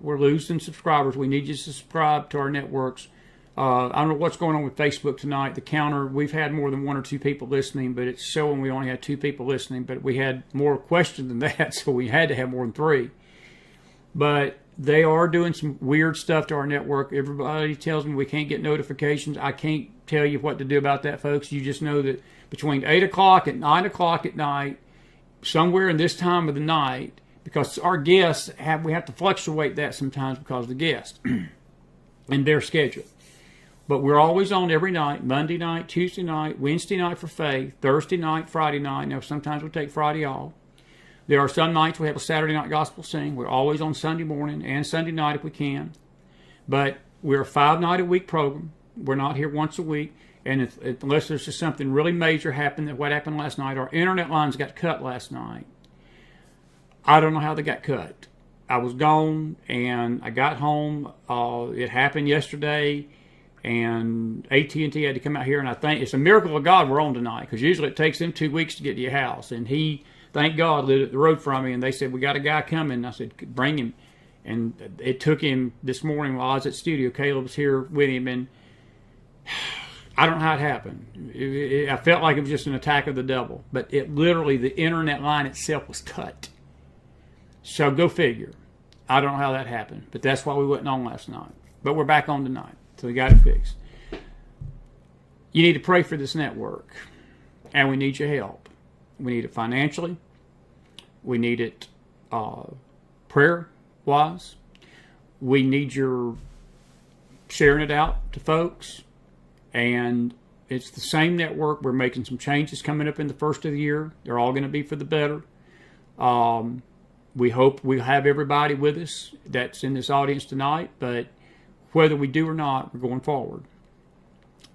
We're losing subscribers. We need you to subscribe to our networks. I don't know what's going on with Facebook tonight. The counter, we've had more than 1 or 2 people listening, but it's showing we only had 2 people listening. But we had more questions than that, so we had to have more than 3. But they are doing some weird stuff to our network. Everybody tells me we can't get notifications. I can't tell you what to do about that, folks. You just know that between 8 o'clock and 9 o'clock at night, somewhere in this time of the night, because our guests, we have to fluctuate that sometimes because of the guests and their schedule. But we're always on every night, Monday night, Tuesday night, Wednesday night for Faith, Thursday night, Friday night. Now, sometimes we take Friday off. There are some nights we have a Saturday night gospel sing. We're always on Sunday morning and Sunday night if we can. But we're a 5-night-a-week program. We're not here once a week. And unless there's just something really major happened, what happened last night, our internet lines got cut last night. I don't know how they got cut. I was gone, and I got home. It happened yesterday. And AT&T had to come out here, and I think it's a miracle of God we're on tonight, because usually it takes them 2 weeks to get to your house. And he, thank God, lived up the road from me, and they said, we got a guy coming. And I said, bring him. And it took him this morning while I was at studio. Caleb was here with him, and I don't know how it happened. I felt like it was just an attack of the devil. But it literally, the internet line itself was cut. So go figure. I don't know how that happened, but that's why we wasn't on last night. But we're back on tonight. So we got it fixed. You need to pray for this network, and we need your help. We need it financially. We need it prayer-wise. We need your sharing it out to folks. And it's the same network. We're making some changes coming up in the first of the year. They're all going to be for the better. We hope we have everybody with us that's in this audience tonight, but whether we do or not, we're going forward.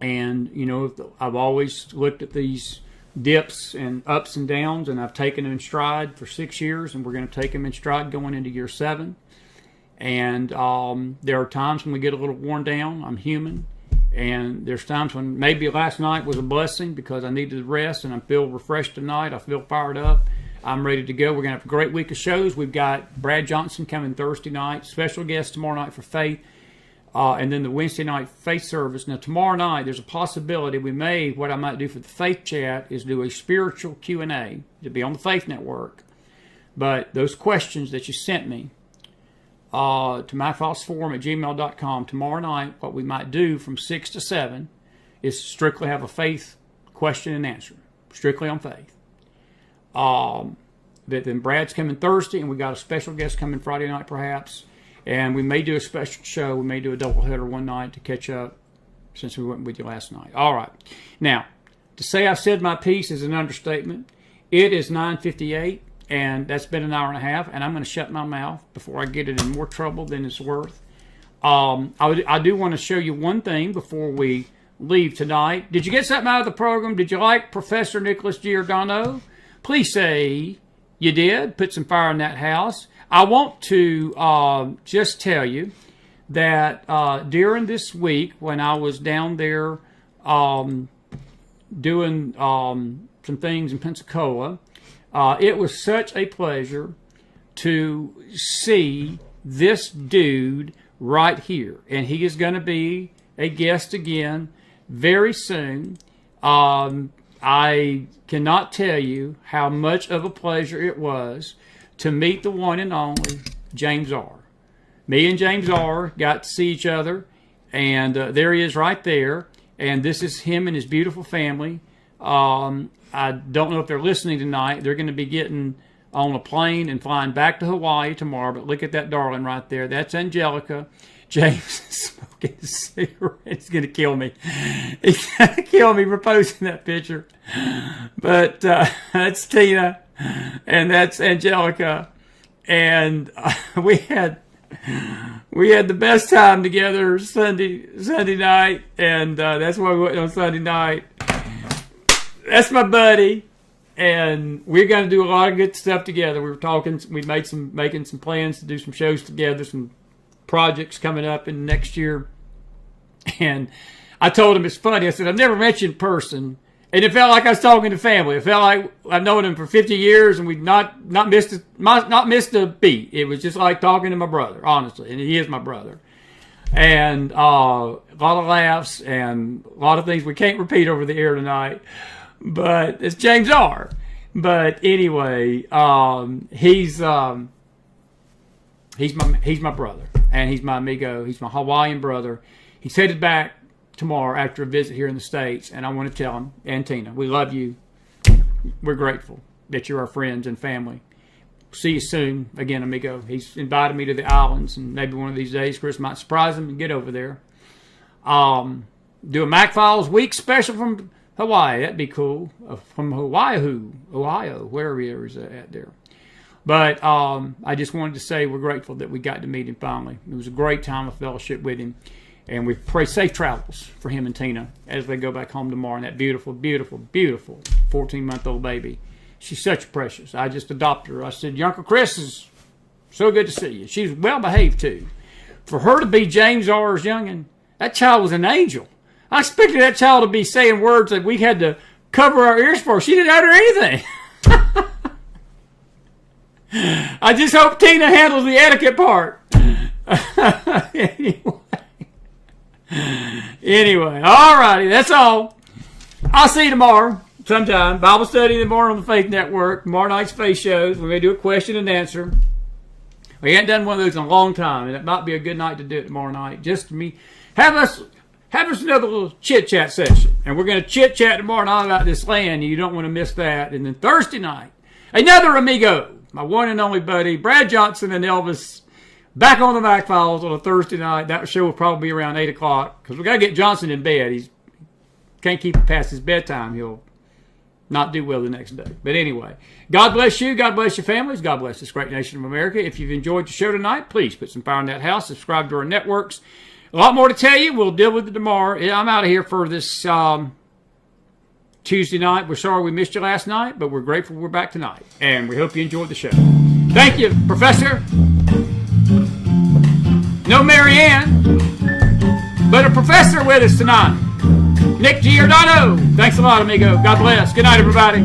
And, you know, I've always looked at these dips and ups and downs, and I've taken them in stride for 6 years, and we're going to take them in stride going into year 7. And there are times when we get a little worn down. I'm human. And there's times when maybe last night was a blessing because I needed to rest, and I feel refreshed tonight. I feel fired up. I'm ready to go. We're going to have a great week of shows. We've got Brad Johnson coming Thursday night, special guest tomorrow night for Faith. And then the Wednesday night faith service. Now, tomorrow night, there's a possibility what I might do for the faith chat is do a spiritual Q&A to be on the Faith Network. But those questions that you sent me to McFilesForum@gmail.com, tomorrow night, what we might do from 6 to 7 is strictly have a faith question and answer, strictly on faith. Then Brad's coming Thursday, and we got a special guest coming Friday night, perhaps. And we may do a special show. We may do a doubleheader one night to catch up since we went with you last night. All right. Now, to say I've said my piece is an understatement. It is 9:58, and that's been an hour and a half, and I'm going to shut my mouth before I get it in more trouble than it's worth. I do want to show you one thing before we leave tonight. Did you get something out of the program? Did you like Professor Nicholas Giordano? Please say you did. Put some fire in that house. I want to just tell you that during this week when I was down there doing some things in Pensacola, it was such a pleasure to see this dude right here. And he is going to be a guest again very soon. I cannot tell you how much of a pleasure it was to meet the one and only James R. Me and James R. got to see each other, and there he is right there. And this is him and his beautiful family. I don't know if they're listening tonight. They're going to be getting on a plane and flying back to Hawaii tomorrow. But look at that darling right there. That's Angelica. James is smoking a cigarette. He's going to kill me. He's going to kill me for posting that picture. But that's Tina. And that's Angelica, and we had the best time together Sunday night, and that's why we went on Sunday night. That's my buddy. And we're going to do a lot of good stuff together. We were talking, making some plans to do some shows together, some projects coming up in next year. And I told him, it's funny, I said, I've never met you in person. And it felt like I was talking to family. It felt like I've known him for 50 years and we've not missed a beat. It was just like talking to my brother, honestly. And he is my brother. And a lot of laughs and a lot of things we can't repeat over the air tonight. But it's James R. But anyway, he's my brother, and he's my amigo. He's my Hawaiian brother. He's headed back tomorrow after a visit here in the States, and I want to tell him and Tina, we love you. We're grateful that you're our friends and family. See you soon, again, amigo. He's invited me to the islands, and maybe one of these days, Chris might surprise him and get over there. Do a McFiles week special from Hawaii. That'd be cool. From Ohio, wherever is at there. But I just wanted to say we're grateful that we got to meet him finally. It was a great time of fellowship with him. And we pray safe travels for him and Tina as they go back home tomorrow. And that beautiful, beautiful, beautiful 14-month-old baby. She's such precious. I just adopted her. I said, your Uncle Chris is so good to see you. She's well behaved too. For her to be James R.'s youngin', that child was an angel. I expected that child to be saying words that we had to cover our ears for. She didn't utter anything. I just hope Tina handles the etiquette part. Anyway, all righty, that's all. I'll see you tomorrow sometime. Bible study in the morning on the Faith Network. Tomorrow night's Faith shows. We may do a question and answer. We haven't done one of those in a long time, and it might be a good night to do it tomorrow night. Just to me, have us another little chit-chat session. And we're going to chit-chat tomorrow night about this land. You don't want to miss that. And then Thursday night, another amigo, my one and only buddy, Brad Johnson and Elvis, back on the McFiles on a Thursday night. That show will probably be around 8 o'clock because we got to get Johnson in bed. He can't keep it past his bedtime. He'll not do well the next day. But anyway, God bless you. God bless your families. God bless this great nation of America. If you've enjoyed the show tonight, please put some fire in that house. Subscribe to our networks. A lot more to tell you. We'll deal with it tomorrow. I'm out of here for this Tuesday night. We're sorry we missed you last night, but we're grateful we're back tonight. And we hope you enjoyed the show. Thank you, Professor. No Mary Ann, but a professor with us tonight. Nick Giordano. Thanks a lot, amigo. God bless. Good night, everybody.